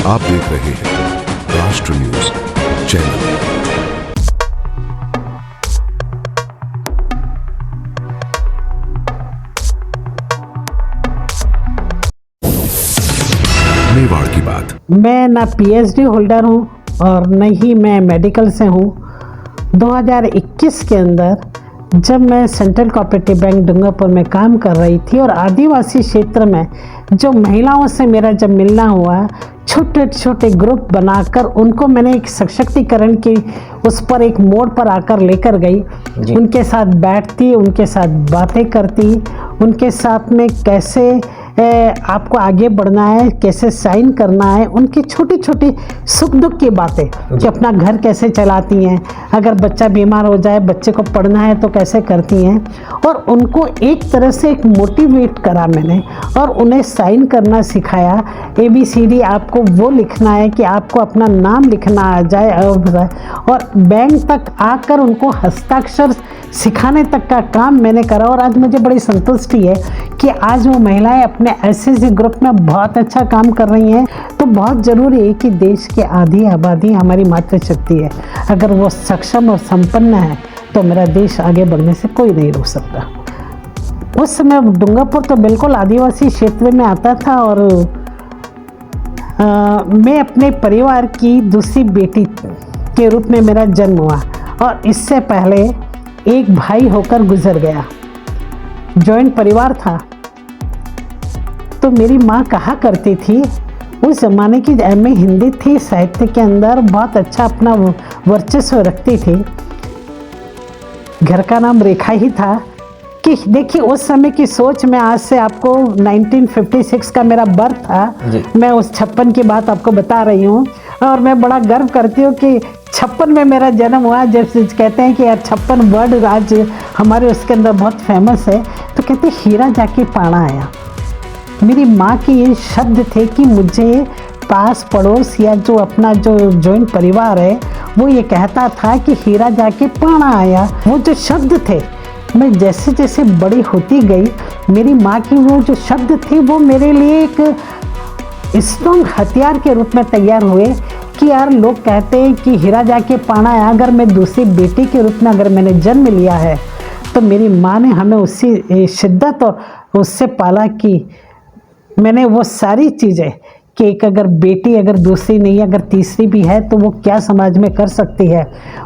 आप देख रहे हैं राष्ट्र न्यूज चैनल। मेवाड़ की बात। मैं ना पीएचडी होल्डर हूं और न ही मैं मेडिकल से हूं। 2021 के अंदर जब मैं सेंट्रल कोऑपरेटिव बैंक डूंगरपुर में काम कर रही थी और आदिवासी क्षेत्र में जो महिलाओं से मेरा जब मिलना हुआ, छोटे छोटे ग्रुप बनाकर उनको मैंने एक सशक्तिकरण की उस पर एक मोड़ पर आकर लेकर गई। उनके साथ बैठती, उनके साथ बातें करती, उनके साथ में कैसे आपको आगे बढ़ना है, कैसे साइन करना है, उनकी छोटी छोटी सुख दुख की बातें कि अपना घर कैसे चलाती हैं, अगर बच्चा बीमार हो जाए बच्चे को पढ़ना है तो कैसे करती हैं, और उनको एक तरह से एक मोटिवेट करा मैंने और उन्हें साइन करना सिखाया। ABCD आपको वो लिखना है कि आपको अपना नाम लिखना आ जाए और बैंक तक आकर उनको हस्ताक्षर सिखाने तक का काम मैंने करा। और आज मुझे बड़ी संतुष्टि है कि आज वो महिलाएं अपने ऐसे ग्रुप में बहुत अच्छा काम कर रही हैं। तो बहुत ज़रूरी है कि देश की आधी आबादी हमारी मातृशक्ति है, अगर वो सक्षम और संपन्न है तो मेरा देश आगे बढ़ने से कोई नहीं रोक सकता। उस समय डूंगरपुर तो बिल्कुल आदिवासी क्षेत्र में आता था और मैं अपने परिवार की दूसरी बेटी के रूप में मेरा जन्म हुआ और इससे पहले एक भाई होकर गुजर गया। जॉइंट परिवार था। तो मेरी माँ कहा करती थी, उस ज़माने की MA हिंदी थी, साहित्य के अंदर बहुत अच्छा अपना वर्चस्व रखती थी। घर का नाम रेखा ही था कि देखिए उस समय की सोच में, आज से आपको 1956 का मेरा बर्थ था, मैं उस 56 की बात आपको बता रही हूँ और मैं बड़ा गर्व करती हूँ कि 56 में मेरा जन्म हुआ। जब कहते हैं कि यार 56 वर्ड आज हमारे उसके अंदर बहुत फेमस है, तो कहते हीरा जाके पाना आया। मेरी माँ के ये शब्द थे कि मुझे पास पड़ोस या जो अपना जो जॉइंट परिवार है वो ये कहता था कि हीरा जाके पाना आया। वो जो शब्द थे, मैं जैसे जैसे बड़ी होती गई, मेरी माँ की वो जो शब्द थे वो मेरे लिए एक स्ट्रॉन्ग हथियार के रूप में तैयार हुए कि यार लोग कहते हैं कि हीरा जाके पाना आया। अगर मैं दूसरी बेटी के रूप में अगर मैंने जन्म लिया है तो मेरी माँ ने हमें उसी शिद्दत और उससे पाला कि मैंने वो सारी चीज़ें कि एक अगर बेटी अगर दूसरी नहीं अगर तीसरी भी है तो वो क्या समाज में कर सकती है,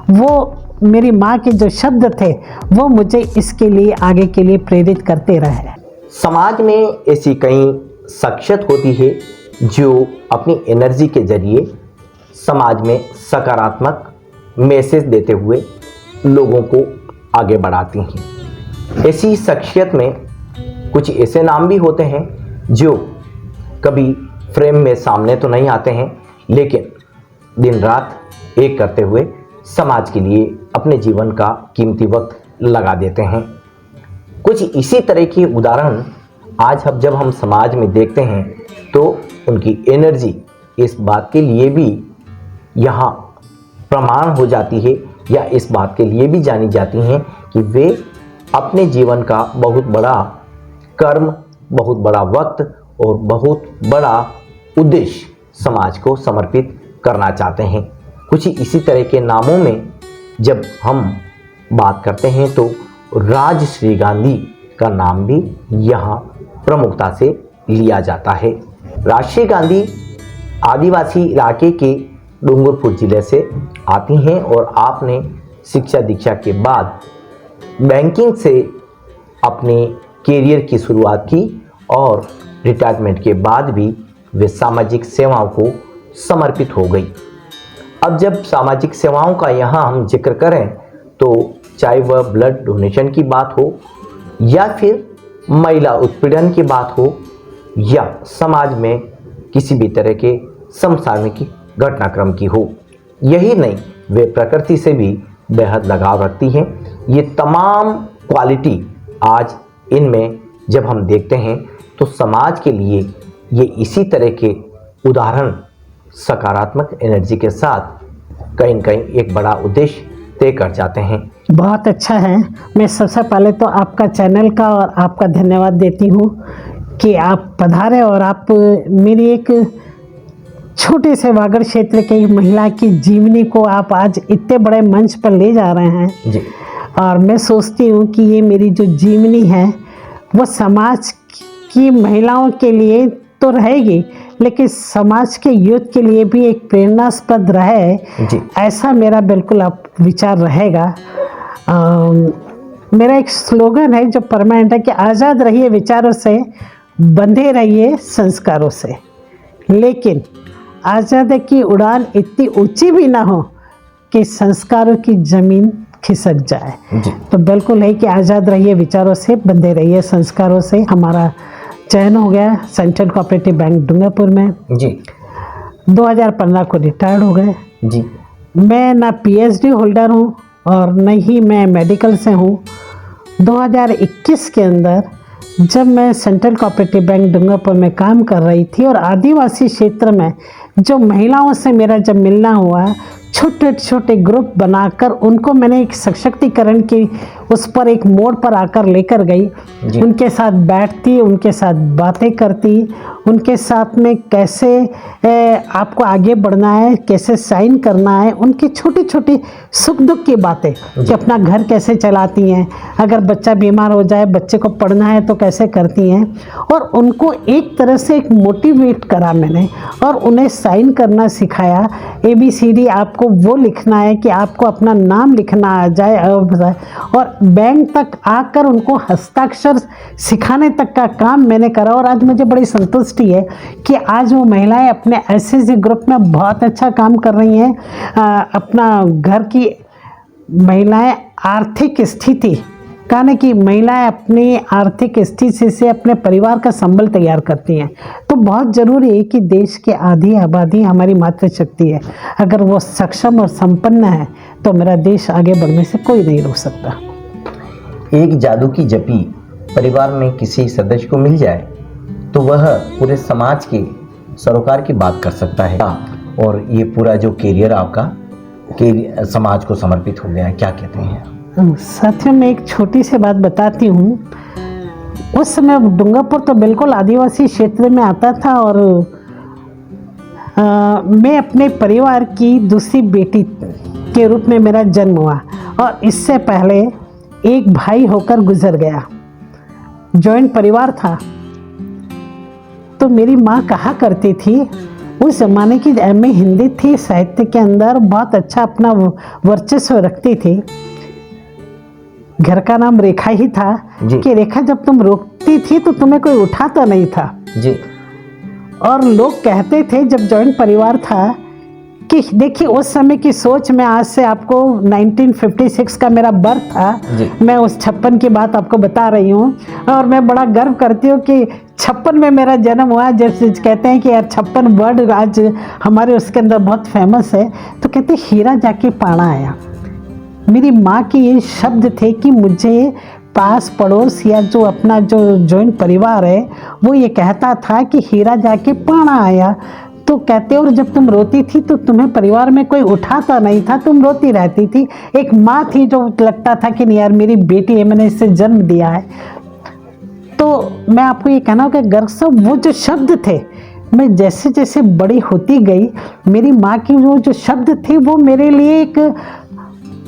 वो मेरी माँ के जो शब्द थे वो मुझे इसके लिए आगे के लिए प्रेरित करते रहे। समाज में ऐसी कई शख्सियत होती है जो अपनी एनर्जी के जरिए समाज में सकारात्मक मैसेज देते हुए लोगों को आगे बढ़ाती हैं। ऐसी शख्सियत में कुछ ऐसे नाम भी होते हैं जो कभी फ्रेम में सामने तो नहीं आते हैं, लेकिन दिन रात एक करते हुए समाज के लिए अपने जीवन का कीमती वक्त लगा देते हैं। कुछ इसी तरह के उदाहरण आज जब हम समाज में देखते हैं तो उनकी एनर्जी इस बात के लिए भी यहाँ प्रमाण हो जाती है या इस बात के लिए भी जानी जाती हैं कि वे अपने जीवन का बहुत बड़ा कर्म, बहुत बड़ा वक्त और बहुत बड़ा उद्देश्य समाज को समर्पित करना चाहते हैं। कुछ इसी तरह के नामों में जब हम बात करते हैं तो राजश्री गांधी का नाम भी यहाँ प्रमुखता से लिया जाता है। राजश्री गांधी आदिवासी इलाके के डूंगरपुर जिले से आती हैं और आपने शिक्षा दीक्षा के बाद बैंकिंग से अपने कैरियर की शुरुआत की और रिटायरमेंट के बाद भी वे सामाजिक सेवाओं को समर्पित हो गई। अब जब सामाजिक सेवाओं का यहाँ हम जिक्र करें तो चाहे वह ब्लड डोनेशन की बात हो या फिर महिला उत्पीड़न की बात हो या समाज में किसी भी तरह के समसामयिक घटनाक्रम की हो, यही नहीं वे प्रकृति से भी बेहद लगाव रखती हैं। ये तमाम क्वालिटी आज इनमें जब हम देखते हैं तो समाज के लिए ये इसी तरह के उदाहरण सकारात्मक एनर्जी के साथ कहीं न कहीं एक बड़ा उद्देश्य तय कर जाते हैं। बहुत अच्छा है। मैं सबसे पहले तो आपका चैनल का और आपका धन्यवाद देती हूँ कि आप पधारे और आप मेरी एक छोटे से वागड़ क्षेत्र की महिला की जीवनी को आप आज इतने बड़े मंच पर ले जा रहे हैं जी। और मैं सोचती हूँ कि ये मेरी जो जीवनी है वो समाज की महिलाओं के लिए तो रहेगी, लेकिन समाज के यूथ के लिए भी एक प्रेरणास्पद रहे, जी। ऐसा मेरा बिल्कुल अब विचार रहेगा। मेरा एक स्लोगन है जो परमानेंट है कि आज़ाद रहिए विचारों से, बंधे रहिए संस्कारों से, लेकिन आज़ादी की उड़ान इतनी ऊंची भी ना हो कि संस्कारों की ज़मीन खिसक जाए। जी। तो बिल्कुल है कि आज़ाद रहिए विचारों से, बंधे रहिए संस्कारों से। हमारा चयन हो गया सेंट्रल कोऑपरेटिव बैंक डूंगरपुर में। जी। 2015 को रिटायर्ड हो गए। जी। मैं ना पीएचडी होल्डर हूँ और न ही मैं मेडिकल से हूँ। 2021 के अंदर जब मैं सेंट्रल कोऑपरेटिव बैंक डूंगरपुर में काम कर रही थी और आदिवासी क्षेत्र में जो महिलाओं से मेरा जब मिलना हुआ, छोटे छोटे ग्रुप बनाकर उनको मैंने एक सशक्तिकरण की उस पर एक मोड़ पर आकर लेकर गई। उनके साथ बैठती, उनके साथ बातें करती, उनके साथ में कैसे आपको आगे बढ़ना है, कैसे साइन करना है, उनकी छोटी छोटी सुख दुख की बातें कि अपना घर कैसे चलाती हैं, अगर बच्चा बीमार हो जाए बच्चे को पढ़ना है तो कैसे करती हैं, और उनको एक तरह से एक मोटिवेट करा मैंने और उन्हें साइन करना सिखाया। ABCD आपको वो लिखना है कि आपको अपना नाम लिखना आ जाए, और बैंक तक आकर उनको हस्ताक्षर सिखाने तक का काम मैंने करा। और आज मुझे बड़ी संतुष्टि है कि आज वो महिलाएं अपने ऐसे ग्रुप में बहुत अच्छा काम कर रही हैं। अपना घर की महिलाएं आर्थिक स्थिति कहने की महिलाएं अपनी आर्थिक स्थिति से अपने परिवार का संबल तैयार करती हैं। तो बहुत ज़रूरी है कि देश की आधी आबादी हमारी मातृशक्ति है, अगर वो सक्षम और संपन्न है तो मेरा देश आगे बढ़ने से कोई नहीं रोक सकता। एक जादू की जपी परिवार में किसी सदस्य को मिल जाए तो वह पूरे समाज के सरोकार की बात कर सकता है, और ये पूरा जो कैरियर आपका समाज को समर्पित हो गया है, क्या कहते हैं? साथियों, मैं एक छोटी सी बात बताती हूँ। उस समय डूंगरपुर तो बिल्कुल आदिवासी क्षेत्र में आता था और मैं अपने परिवार की दूसरी बेटी के रूप में मेरा जन्म हुआ, और इससे पहले एक भाई होकर गुजर गया। जॉइंट परिवार था। तो मेरी माँ कहा करती थी, उस ज़माने की MA हिंदी थी, साहित्य के अंदर बहुत अच्छा अपना वर्चस्व रखती थी। घर का नाम रेखा ही था कि रेखा जब तुम रोकती थी तो तुम्हें कोई उठाता नहीं था जी। और लोग कहते थे जब जॉइंट परिवार था कि देखिए उस समय की सोच में, आज से आपको 1956 का मेरा बर्थ था, मैं उस 56 की बात आपको बता रही हूँ, और मैं बड़ा गर्व करती हूँ कि 56 में मेरा जन्म हुआ। जैसे कहते हैं कि यार 56 वर्ड आज हमारे उसके अंदर बहुत फेमस है, तो कहते हीरा जाके पाना आया। मेरी माँ के ये शब्द थे कि मुझे पास पड़ोस या जो अपना जो जॉइंट परिवार है वो ये कहता था कि हीरा जाके पाना आया। तो कहते, और जब तुम रोती थी तो तुम्हें परिवार में कोई उठाता नहीं था, तुम रोती रहती थी। एक माँ थी जो लगता था कि नहीं यार मेरी बेटी है, मैंने इससे जन्म दिया है। तो मैं आपको ये कहना होगा गर्व से वो जो शब्द थे, मैं जैसे जैसे बड़ी होती गई, मेरी माँ की वो जो शब्द थे वो मेरे लिए एक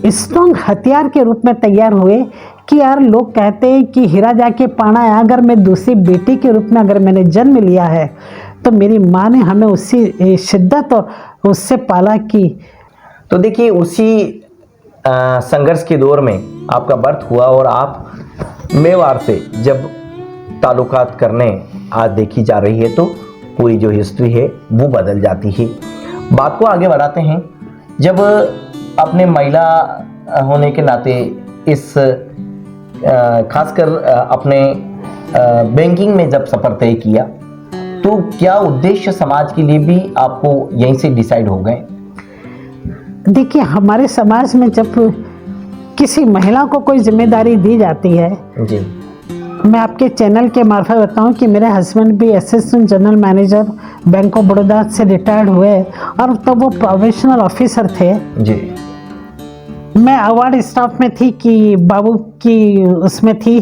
स्ट्रॉन्ग हथियार के रूप में तैयार हुए कि यार लोग कहते हैं कि हीरा जाके पाना है। अगर मैं दूसरी बेटी के रूप में अगर मैंने जन्म लिया है तो मेरी माँ ने हमें उसी शिद्दत और उससे पाला की। तो देखिए उसी संघर्ष के दौर में आपका बर्थ हुआ और आप मेवाड़ से जब ताल्लुकात करने आज देखी जा रही है तो पूरी जो हिस्ट्री है वो बदल जाती है। बात को आगे बढ़ाते हैं। जब अपने महिला होने के नाते इस खासकर अपने बैंकिंग में जब सफ़र तय किया तो क्या उद्देश्य समाज के लिए भी आपको यहीं से डिसाइड हो गए? देखिए हमारे समाज में जब किसी महिला को कोई जिम्मेदारी दी जाती है जी, मैं आपके चैनल के मार्फत बताऊं कि मेरे हस्बैंड भी assistant general manager bank of Baroda से रिटायर्ड हुए और तब वो प्रोफेशनल ऑफिसर थे जी। मैं अवार्ड स्टाफ में थी कि बाबू की उसमें थी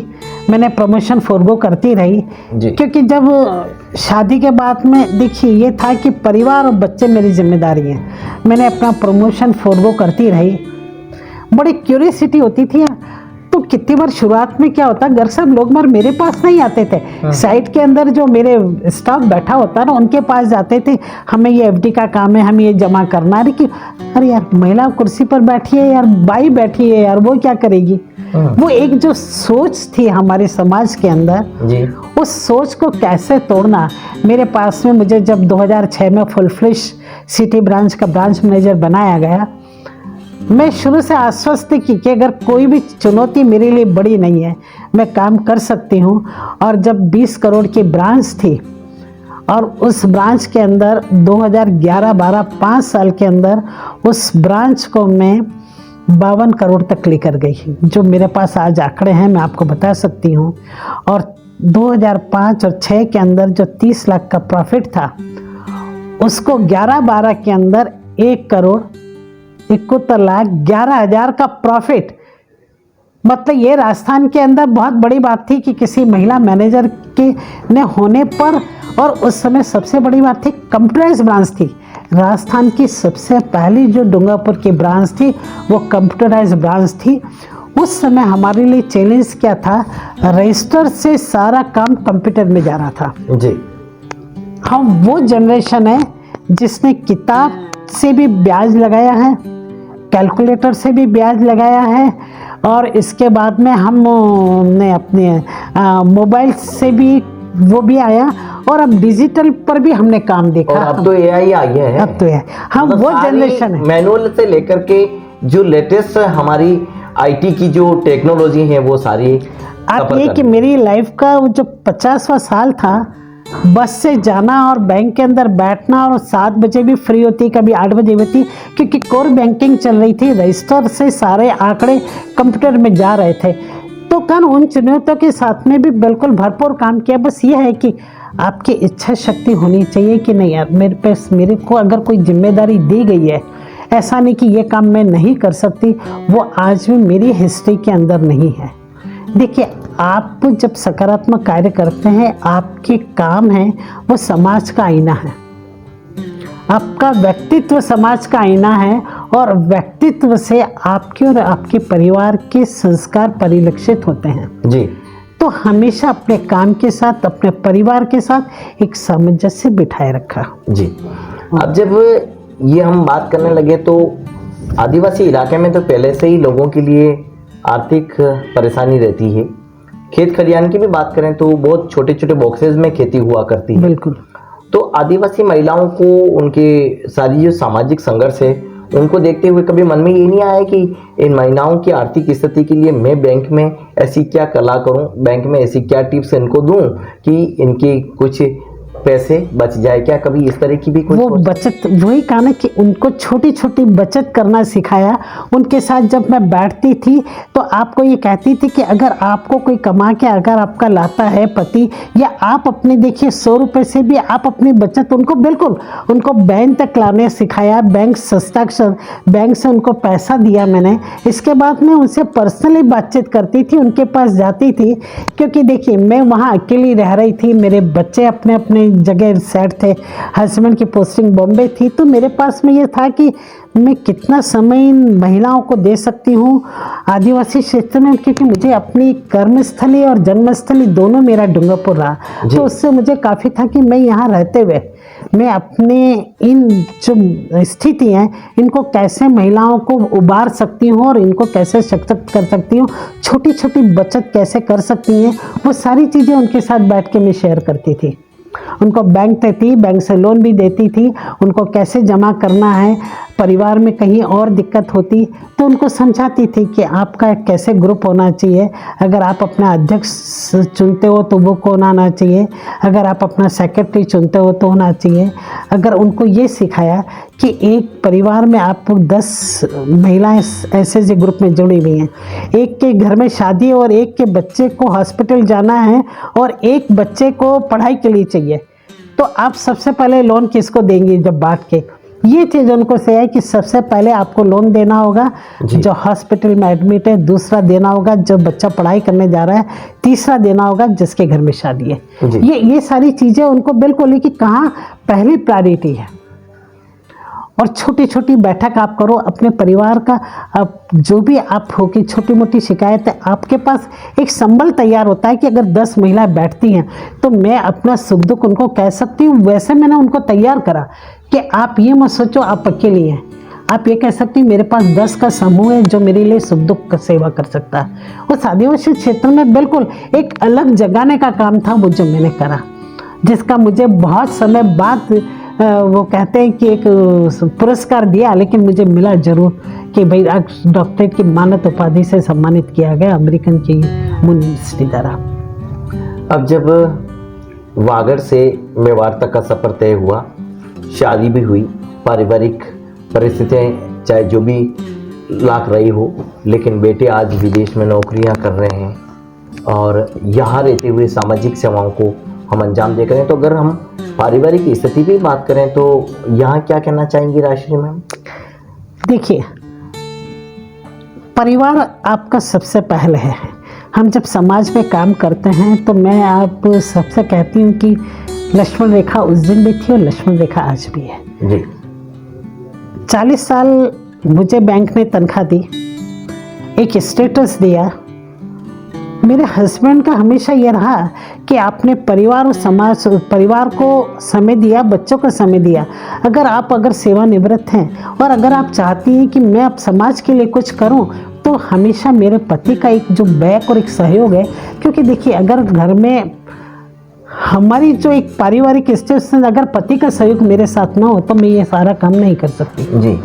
मैंने प्रमोशन फॉरगो करती रही, जी। क्योंकि जब शादी के बाद में देखिए ये था कि परिवार और बच्चे मेरी जिम्मेदारी है। मैंने अपना प्रमोशन फॉरगो करती रही। बड़ी क्यूरियसिटी होती थी। तो कितनी बार शुरुआत में क्या होता, घर सब लोग मर मेरे पास नहीं आते थे, साइट के अंदर जो मेरे स्टाफ बैठा होता ना उनके पास जाते थे, हमें ये एफडी का काम है, हमें ये जमा करना है। कि अरे यार महिला कुर्सी पर बैठी है यार, बाई बैठी है यार, वो क्या करेगी। वो एक जो सोच थी हमारे समाज के अंदर जी। उस सोच को कैसे तोड़ना। मेरे पास में मुझे जब 2006 में फुल फ्लैश सिटी ब्रांच का ब्रांच मैनेजर बनाया गया, मैं शुरू से आश्वस्त थी कि अगर कोई भी चुनौती मेरे लिए बड़ी नहीं है, मैं काम कर सकती हूँ। और जब 20 करोड़ की ब्रांच थी और उस ब्रांच के अंदर 2011-12 5 साल के अंदर उस ब्रांच को मैं 52 करोड़ तक लेकर गई, जो मेरे पास आज आंकड़े हैं मैं आपको बता सकती हूँ। और 2005 और 6 के अंदर जो 30 लाख का प्रॉफिट था उसको 11-12 के अंदर 1,71,11,000 का प्रॉफिट। मतलब ये राजस्थान के अंदर बहुत बड़ी बात थी कि किसी महिला मैनेजर के ने होने पर, और उस समय सबसे बड़ी बात थी कंप्यूटराइज ब्रांच थी। राजस्थान की सबसे पहली जो डूंगरपुर की ब्रांच थी वो कंप्यूटराइज ब्रांच थी। उस समय हमारे लिए चैलेंज क्या था, रजिस्टर से सारा काम कंप्यूटर में जा रहा था जी। हम वो जनरेशन है जिसने किताब से भी ब्याज लगाया है, कैलकुलेटर से भी ब्याज लगाया है, और इसके बाद में हमने अपने मोबाइल से भी वो भी आया, और अब डिजिटल पर भी हमने काम देखा। और अब तो एआई आ गया है। अब तो है, हम मतलब वो जनरेशन है। मैनुअल से लेकर के जो लेटेस्ट हमारी आईटी की जो टेक्नोलॉजी है वो सारी आप सफर ये कर कि मेरी लाइफ का वो जो 50वां साल था, बस से जाना और बैंक के अंदर बैठना, और 7 बजे भी फ्री होती, कभी 8 बजे होती, क्योंकि कोर बैंकिंग चल रही थी, रजिस्टर से सारे आंकड़े कंप्यूटर में जा रहे थे। तो कल उन चुनौतियों के साथ में भी बिल्कुल भरपूर काम किया। बस ये है कि आपकी इच्छा शक्ति होनी चाहिए कि नहीं यार मेरे को अगर कोई जिम्मेदारी दी गई है, ऐसा नहीं कि ये काम मैं नहीं कर सकती, वो आज भी मेरी हिस्ट्री के अंदर नहीं है। देखिए, आप जब सकारात्मक कार्य करते हैं, आपके काम है वो समाज का आईना है। आपका व्यक्तित्व समाज का आईना है, और व्यक्तित्व से आपके और आपके परिवार के संस्कार परिलक्षित होते हैं। जी। तो हमेशा अपने काम के साथ, अपने परिवार के साथ एक सामंजस्य बिठाए रखा। जी। अब जब ये हम बात करने लगे तो आदिवासी इलाके में तो पहले से ही लोगों के लिए आर्थिक परेशानी रहती है। खेत खलियान की भी बात करें तो बहुत छोटे छोटे बॉक्सेस में खेती हुआ करती है। बिल्कुल। तो आदिवासी महिलाओं को उनके सारी जो सामाजिक संघर्ष है उनको देखते हुए कभी मन में ये नहीं आया कि इन महिलाओं की आर्थिक स्थिति के लिए मैं बैंक में ऐसी क्या कला करूं, बैंक में ऐसी क्या टिप्स इनको दूं कि इनकी कुछ पैसे बच जाए। क्या कभी इस तरह की भी कुछ वो बचत, वही कहा ना कि उनको छोटी छोटी बचत करना सिखाया। उनके साथ जब मैं बैठती थी तो आपको ये कहती थी कि अगर आपको कोई कमा के अगर आपका लाता है पति, या आप अपने देखिए 100 रुपये से भी आप अपनी बचत उनको बिल्कुल उनको बैंक तक लाने सिखाया। बैंक हस्ताक्षर, बैंक से उनको पैसा दिया मैंने। इसके बाद मैं उनसे पर्सनली बातचीत करती थी, उनके पास जाती थी, क्योंकि देखिए मैं वहाँ अकेली रह रही थी, मेरे बच्चे अपने अपने जगह सेट थे, हस्बैंड की पोस्टिंग बॉम्बे थी। तो मेरे पास में ये था कि मैं कितना समय इन महिलाओं को दे सकती हूँ आदिवासी क्षेत्र में, क्योंकि मुझे अपनी कर्मस्थली और जन्मस्थली दोनों मेरा डूंगरपुर रहा। तो उससे मुझे काफ़ी था कि मैं यहाँ रहते हुए मैं अपने इन जो स्थिति हैं इनको कैसे महिलाओं को उबार सकती हूँ और इनको कैसे सशक्त कर सकती हूँ, छोटी छोटी बचत कैसे कर सकती हैं, वो सारी चीज़ें उनके साथ बैठ के मैं शेयर करती थी। उनको बैंक देती, बैंक से लोन भी देती थी, उनको कैसे जमा करना है, परिवार में कहीं और दिक्कत होती तो उनको समझाती थी कि आपका कैसे ग्रुप होना चाहिए, अगर आप अपना अध्यक्ष चुनते हो तो वो कौन आना चाहिए, अगर आप अपना सेक्रेटरी चुनते हो तो होना चाहिए। अगर उनको ये सिखाया कि एक परिवार में आप 10 महिलाएं ऐसे ग्रुप में जुड़ी हुई हैं, एक के घर में शादी है और एक के बच्चे को हॉस्पिटल जाना है और एक बच्चे को पढ़ाई के लिए चाहिए, तो आप सबसे पहले लोन किसको देंगे जब बांट के, ये चीज़ उनको से है कि सबसे पहले आपको लोन देना होगा जी। जो हॉस्पिटल में एडमिट है, दूसरा देना होगा जो बच्चा पढ़ाई करने जा रहा है, तीसरा देना होगा जिसके घर में शादी है। जी। ये सारी चीज़ें उनको बिल्कुल ही कि कहाँ पहली प्रायोरिटी है। और छोटी छोटी बैठक आप करो अपने परिवार का, अब जो भी आप हो कि छोटी मोटी शिकायत है, आपके पास एक संबल तैयार होता है कि अगर 10 महिलाएं बैठती हैं तो मैं अपना सुख दुख उनको कह सकती हूँ। वैसे मैंने उनको तैयार करा कि आप ये मत सोचो आप अकेली हैं, आप ये कह सकती हैं मेरे पास 10 का समूह है जो मेरे लिए सुख दुख का सेवा कर सकता है। उस आदिवासी क्षेत्र में बिल्कुल एक अलग जगाने का काम था वो जो मैंने करा, जिसका मुझे बहुत समय बाद वो कहते हैं कि एक पुरस्कार दिया, लेकिन मुझे मिला जरूर कि भाई आज डॉक्टरेट की मानद उपाधि से सम्मानित किया गया अमेरिकन की मून यूनिवर्सिटी द्वारा। अब जब वागड़ से मेवाड़ तक का सफ़र तय हुआ, शादी भी हुई, पारिवारिक परिस्थितियाँ चाहे जो भी लाख रही हो, लेकिन बेटे आज विदेश में नौकरियाँ कर रहे हैं और यहाँ रहते हुए सामाजिक सेवाओं को हम अंजाम दे करें। तो अगर हम पारिवारिक स्थिति की बात करें तो यहाँ क्या कहना चाहेंगी राजश्री मैम? देखिए, परिवार आपका सबसे पहले है। हम जब समाज में काम करते हैं तो मैं आप सबसे कहती हूँ कि लक्ष्मण रेखा उस दिन भी थी और लक्ष्मण रेखा आज भी है जी। 40 साल मुझे बैंक ने तनख्वाह दी, एक स्टेटस दिया। मेरे हस्बैंड का हमेशा ये रहा कि आपने परिवार और समाज, परिवार को समय दिया, बच्चों को समय दिया। अगर सेवानिवृत्त हैं और अगर आप चाहती हैं कि मैं अब समाज के लिए कुछ करूं, तो हमेशा मेरे पति का एक जो बैक और एक सहयोग है। क्योंकि देखिए, अगर घर में हमारी जो एक पारिवारिक स्टेशन, अगर पति का सहयोग मेरे साथ ना हो तो मैं ये सारा काम नहीं कर सकती जी।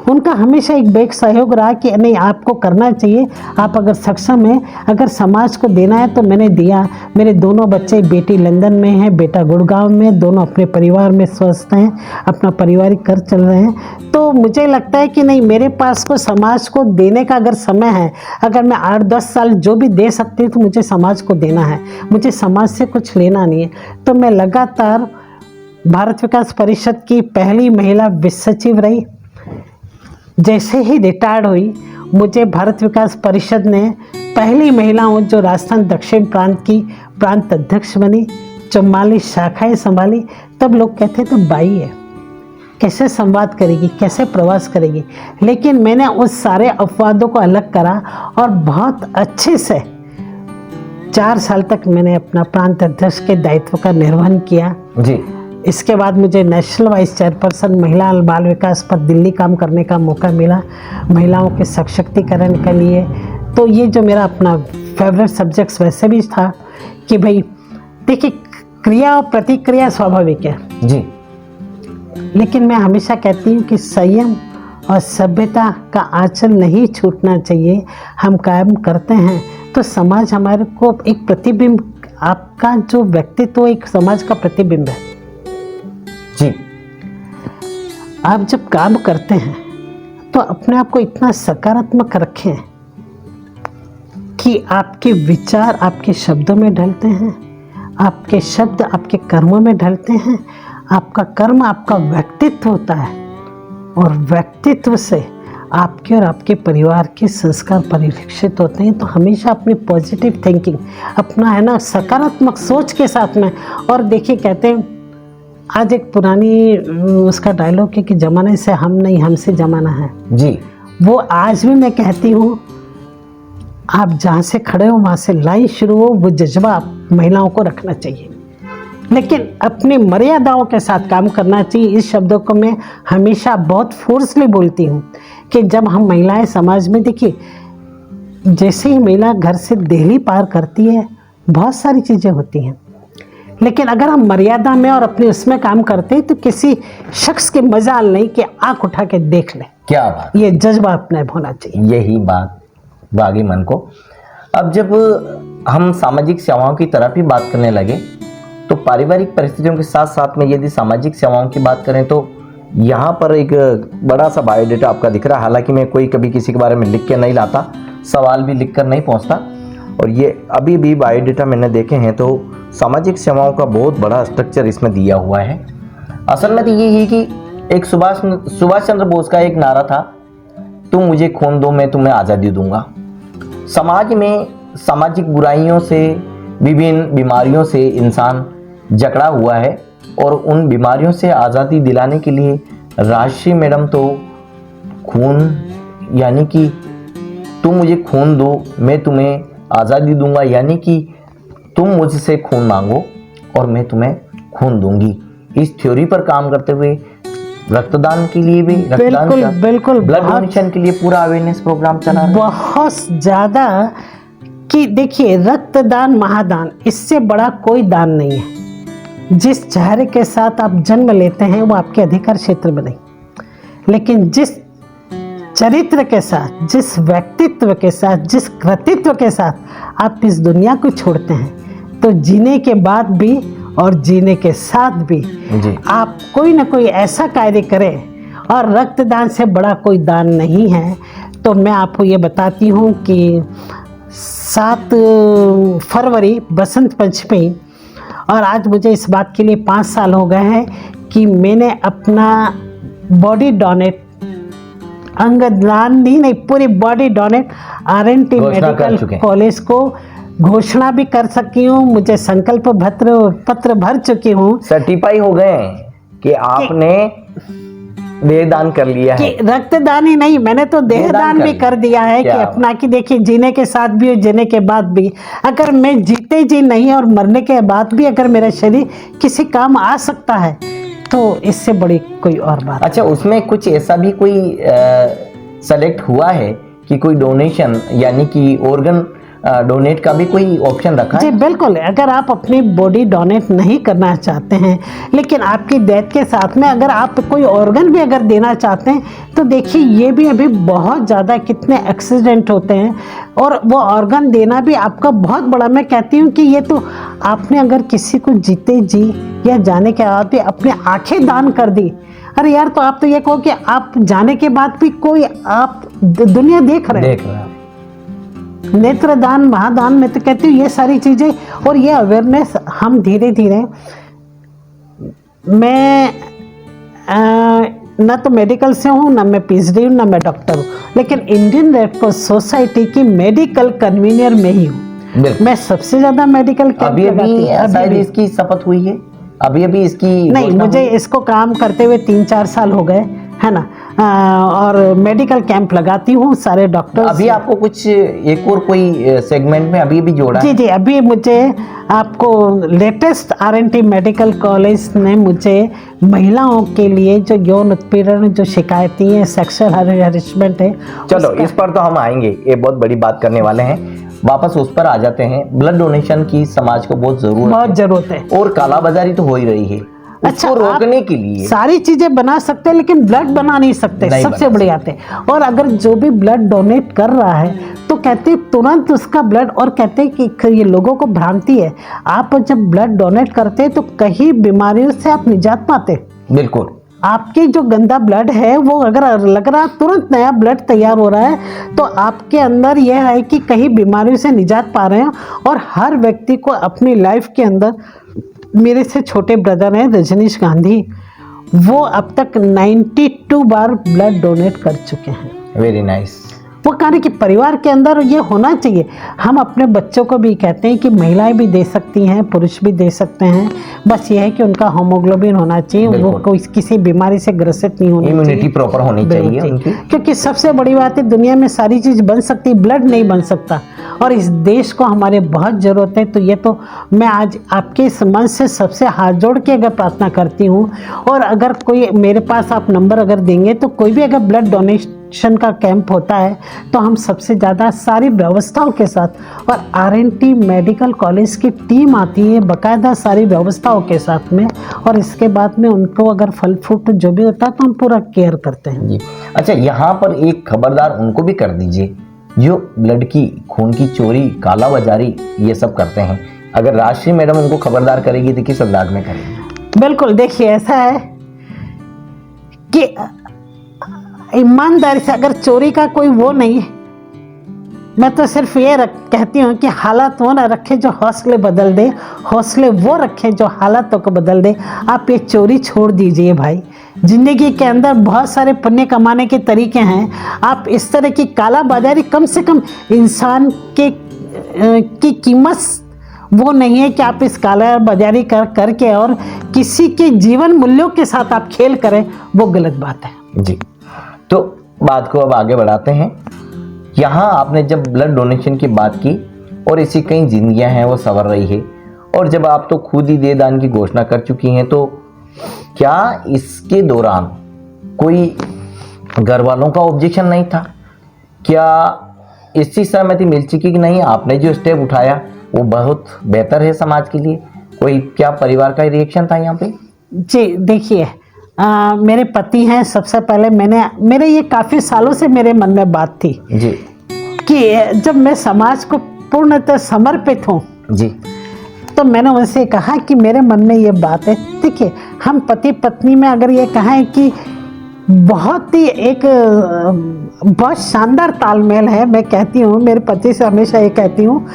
उनका हमेशा एक बैक सहयोग रहा कि नहीं आपको करना चाहिए, आप अगर सक्षम हैं, अगर समाज को देना है तो मैंने दिया। मेरे दोनों बच्चे, बेटी लंदन में है, बेटा गुड़गांव में, दोनों अपने परिवार में स्वस्थ हैं, अपना पारिवारिक कर चल रहे हैं। तो मुझे लगता है कि नहीं, मेरे पास को समाज को देने का अगर समय है, अगर मैं 8-10 साल जो भी दे सकती हूँ तो मुझे समाज को देना है, मुझे समाज से कुछ लेना नहीं है। तो मैं लगातार भारत विकास परिषद की पहली महिला विश्व सचिव रही। जैसे ही रिटायर्ड हुई, मुझे भारत विकास परिषद ने पहली महिलाओं जो राजस्थान दक्षिण प्रांत की प्रांत अध्यक्ष बनी, 44 शाखाएं संभाली। तब लोग कहते थे बाई है, कैसे संवाद करेगी, कैसे प्रवास करेगी। लेकिन मैंने उस सारे अपवादों को अलग करा और बहुत अच्छे से 4 साल तक मैंने अपना प्रांत अध्यक्ष के दायित्व का निर्वहन किया जी। इसके बाद मुझे नेशनल वाइस चेयरपर्सन महिला बाल विकास पर दिल्ली काम करने का मौका मिला, महिलाओं के सशक्तिकरण के लिए। तो ये जो मेरा अपना फेवरेट सब्जेक्ट्स वैसे भी था कि भाई देखिए, क्रिया और प्रतिक्रिया स्वाभाविक है जी, लेकिन मैं हमेशा कहती हूँ कि संयम और सभ्यता का आंचल नहीं छूटना चाहिए। हम कायम करते हैं तो समाज हमारे को एक प्रतिबिंब, आपका जो व्यक्तित्व एक समाज का प्रतिबिंब है जी। आप जब काम करते हैं तो अपने आप को इतना सकारात्मक रखें कि आपके विचार आपके शब्दों में ढलते हैं, आपके शब्द आपके कर्मों में ढलते हैं, आपका कर्म आपका व्यक्तित्व होता है और व्यक्तित्व से आपके और आपके परिवार के संस्कार परिलक्षित होते हैं। तो हमेशा अपनी पॉजिटिव थिंकिंग, अपना है ना सकारात्मक सोच के साथ में। और देखिए, कहते हैं आज एक पुरानी उसका डायलॉग है कि जमाने से हम नहीं, हमसे जमाना है जी। वो आज भी मैं कहती हूँ, आप जहाँ से खड़े हो वहाँ से लाइन शुरू हो, वो जज्बा आप महिलाओं को रखना चाहिए, लेकिन अपनी मर्यादाओं के साथ काम करना चाहिए। इस शब्दों को मैं हमेशा बहुत फोर्सली बोलती हूँ कि जब हम महिलाएं समाज में, देखिए जैसे ही महिला घर से देहली पार करती है बहुत सारी चीज़ें होती हैं, लेकिन अगर हम मर्यादा में और अपने उसमें काम करते हैं तो किसी शख्स के मजाल नहीं कि आंख उठा के देख ले। क्या बात, ये जज्बा अपने होना चाहिए। यही बात बागी मन को। अब जब हम सामाजिक सेवाओं की तरफ ही बात करने लगे तो पारिवारिक परिस्थितियों के साथ साथ में यदि सामाजिक सेवाओं की बात करें तो यहाँ पर एक बड़ा सा बायोडेटा आपका दिख रहा है। हालांकि मैं कोई कभी किसी के बारे में लिख के नहीं लाता, सवाल भी लिख कर नहीं पहुँचता, और ये अभी भी बायोडेटा मैंने देखे हैं तो सामाजिक सेवाओं का बहुत बड़ा स्ट्रक्चर इसमें दिया हुआ है। असल में तो ये है कि एक सुभाष चंद्र बोस का एक नारा था, तुम मुझे खून दो मैं तुम्हें आज़ादी दूंगा। समाज में सामाजिक बुराइयों से, विभिन्न बीमारियों से इंसान जकड़ा हुआ है और उन बीमारियों से आज़ादी दिलाने के लिए राजश्री मैडम तो खून, यानी कि तुम मुझे खून दो मैं तुम्हें आज़ादी दूंगा, यानी कि तुम मुझसे खून मांगो और मैं तुम्हें खून दूंगी, इस थ्योरी पर काम करते हुए रक्तदान के लिए भी, रक्तदान बिल्कुल ब्लड डोनेशन के लिए पूरा अवेयरनेस प्रोग्राम चला रहे हैं। बहुत ज़्यादा कि देखिए, रक्तदान महादान, इससे बड़ा कोई दान नहीं है। जिस चेहरे के साथ आप जन्म लेते हैं वो आपके अधिकार क्षेत्र में नहीं, लेकिन जिस चरित्र के साथ, जिस व्यक्तित्व के साथ, जिस कृतित्व के साथ आप इस दुनिया को छोड़ते हैं, तो जीने के बाद भी और जीने के साथ भी आप कोई ना कोई ऐसा कार्य करें, और रक्तदान से बड़ा कोई दान नहीं है। तो मैं आपको ये बताती हूँ कि 7 फरवरी बसंत पंचमी, और आज मुझे इस बात के लिए 5 साल हो गए हैं कि मैंने अपना बॉडी डोनेट, अंगदान नहीं, पूरी body donate RNT medical college को घोषणा भी कर सकी हूँ। मुझे संकल्प पत्र भर चुकी हूँ, सर्टिफाई हो गए कि आपने देहदान कर लिया है। कि रक्तदान ही नहीं, मैंने तो देहदान भी कर दिया है कि अपना, कि देखिए जीने के साथ भी और जीने के बाद भी, अगर मैं जीते जी नहीं और मरने के बाद भी अगर मेरा शरीर किसी काम आ सकता है तो इससे बड़ी कोई और बात। अच्छा, उसमें कुछ ऐसा भी कोई सेलेक्ट हुआ है कि कोई डोनेशन, यानी कि ऑर्गन डोनेट का भी कोई ऑप्शन रखा है? जी बिल्कुल, अगर आप अपनी बॉडी डोनेट नहीं करना चाहते हैं, लेकिन आपकी डेथ के साथ में अगर आप कोई ऑर्गन भी अगर देना चाहते हैं, तो देखिए ये भी अभी बहुत ज़्यादा कितने एक्सीडेंट होते हैं, और वो ऑर्गन देना भी आपका बहुत बड़ा, मैं कहती हूँ कि ये तो आपने अगर किसी को जीते जी या जाने के बाद भी अपनी आँखें दान कर दी, अरे यार, तो आप तो ये कहो कि आप जाने के बाद भी कोई आप दुनिया देख रहे हैं। नेत्रदान महादान में तो कहती हूँ ये सारी चीज़ें और ये अवेयरनेस हम धीरे धीरे, मैं ना तो मेडिकल से हूँ, ना मैं PhD हूँ, ना मैं डॉक्टर हूँ, लेकिन इंडियन रेड क्रॉस सोसाइटी की मेडिकल कन्वीनर में ही हूँ। मैं सबसे ज़्यादा मेडिकल अभी इसकी शपथ हुई है, अभी इसकी नहीं, मुझे इसको काम करते हुए 3-4 साल हो गए, है ना। और मेडिकल कैंप लगाती हूँ सारे डॉक्टर। अभी आपको कुछ एक और कोई सेगमेंट में अभी भी जोड़ा? जी, अभी मुझे आपको लेटेस्ट RNT मेडिकल कॉलेज ने मुझे महिलाओं के लिए जो यौन उत्पीड़न, जो शिकायतें हैं, सेक्सुअल हरेसमेंट है, चलो इस पर तो हम आएंगे, ये बहुत बड़ी बात करने वाले हैं। वापस उस पर आ जाते हैं। ब्लड डोनेशन की समाज को बहुत जरूरत है और कालाबाजारी तो हो ही रही है। अच्छा, रोकने के लिए सारी चीजें बना सकते हैं, लेकिन ब्लड बना नहीं सकते, सबसे बड़ी बात है। और अगर जो भी ब्लड डोनेट कर रहा है तो कहते तुरंत उसका ब्लड, और कहते हैं कि ये लोगों को भ्रांति है, आप जब ब्लड डोनेट करते तो कई बीमारियों से आप निजात पाते। बिल्कुल, आपके जो गंदा ब्लड है वो अगर लग रहा तुरंत नया ब्लड तैयार हो रहा है, तो आपके अंदर यह है कि कई बीमारियों से निजात पा रहे हैं। और हर व्यक्ति को अपनी लाइफ के अंदर, मेरे से छोटे ब्रदर हैं रजनीश गांधी, वो अब तक 92 बार ब्लड डोनेट कर चुके हैं। Very nice. वो कह रहे कि परिवार के अंदर ये होना चाहिए। हम अपने बच्चों को भी कहते हैं कि महिलाएं भी दे सकती हैं, पुरुष भी दे सकते हैं, बस ये है कि उनका हीमोग्लोबिन होना चाहिए, वो कोई किसी बीमारी से ग्रसित नहीं होनी चाहिए, इम्यूनिटी प्रॉपर होनी चाहिए उनकी। क्योंकि सबसे बड़ी बात है, दुनिया में सारी चीज़ बन सकती, ब्लड नहीं बन सकता, और इस देश को हमारे बहुत ज़रूरत है। तो ये तो मैं आज आपके इस मन से सबसे हाथ जोड़ के अगर प्रार्थना करती हूँ, और अगर कोई मेरे पास आप नंबर अगर देंगे, तो कोई भी अगर ब्लड डोनेशन का कैंप होता है तो हम सबसे ज़्यादा सारी व्यवस्थाओं के साथ, और RNT मेडिकल कॉलेज की टीम आती है बाकायदा सारी व्यवस्थाओं के साथ में, और इसके बाद में उनको अगर फल फ्रूट जो भी होता है तो हम पूरा केयर करते हैं जी। अच्छा, यहाँ पर एक खबरदार उनको भी कर दीजिए जो ब्लड की, खून की चोरी, काला बाजारी ये सब करते हैं। अगर राजश्री मैडम उनको खबरदार करेगी तो किस अंदाज में करेगी? बिल्कुल, देखिए ऐसा है कि ईमानदारी से, अगर चोरी का कोई वो नहीं, मैं तो सिर्फ ये कहती हूँ कि हालात वो ना रखे जो हौसले बदल दे, हौसले वो रखें जो हालातों को बदल दे। आप ये चोरी छोड़ दीजिए भाई। ज़िंदगी के अंदर बहुत सारे पुण्य कमाने के तरीके हैं। आप इस तरह की काला बाजारी, कम से कम इंसान की कीमत वो नहीं है कि आप इस काला बाजारी करके और किसी के जीवन मूल्यों के साथ आप खेल करें, वो गलत बात है जी। तो बात को अब आगे बढ़ाते हैं। यहाँ आपने जब ब्लड डोनेशन की बात की और ऐसी कई जिंदगियां हैं वो संवर रही है, और जब आप तो खुद ही देह दान की घोषणा कर चुकी हैं, तो क्या इसके दौरान कोई घर वालों का ऑब्जेक्शन नहीं था? क्या इसकी सहमति मिल चुकी कि नहीं आपने जो स्टेप उठाया वो बहुत बेहतर है समाज के लिए? कोई क्या परिवार का रिएक्शन था यहाँ पे? जी देखिए, मेरे पति हैं। सबसे पहले मेरे ये काफ़ी सालों से मेरे मन में बात थी जी कि जब मैं समाज को पूर्णतः समर्पित हूँ जी, तो मैंने उनसे कहा कि मेरे मन में ये बात है। देखिए, हम पति पत्नी में अगर ये कहें कि बहुत ही एक बहुत शानदार तालमेल है। मैं कहती हूँ, मेरे पति से हमेशा ये कहती हूँ,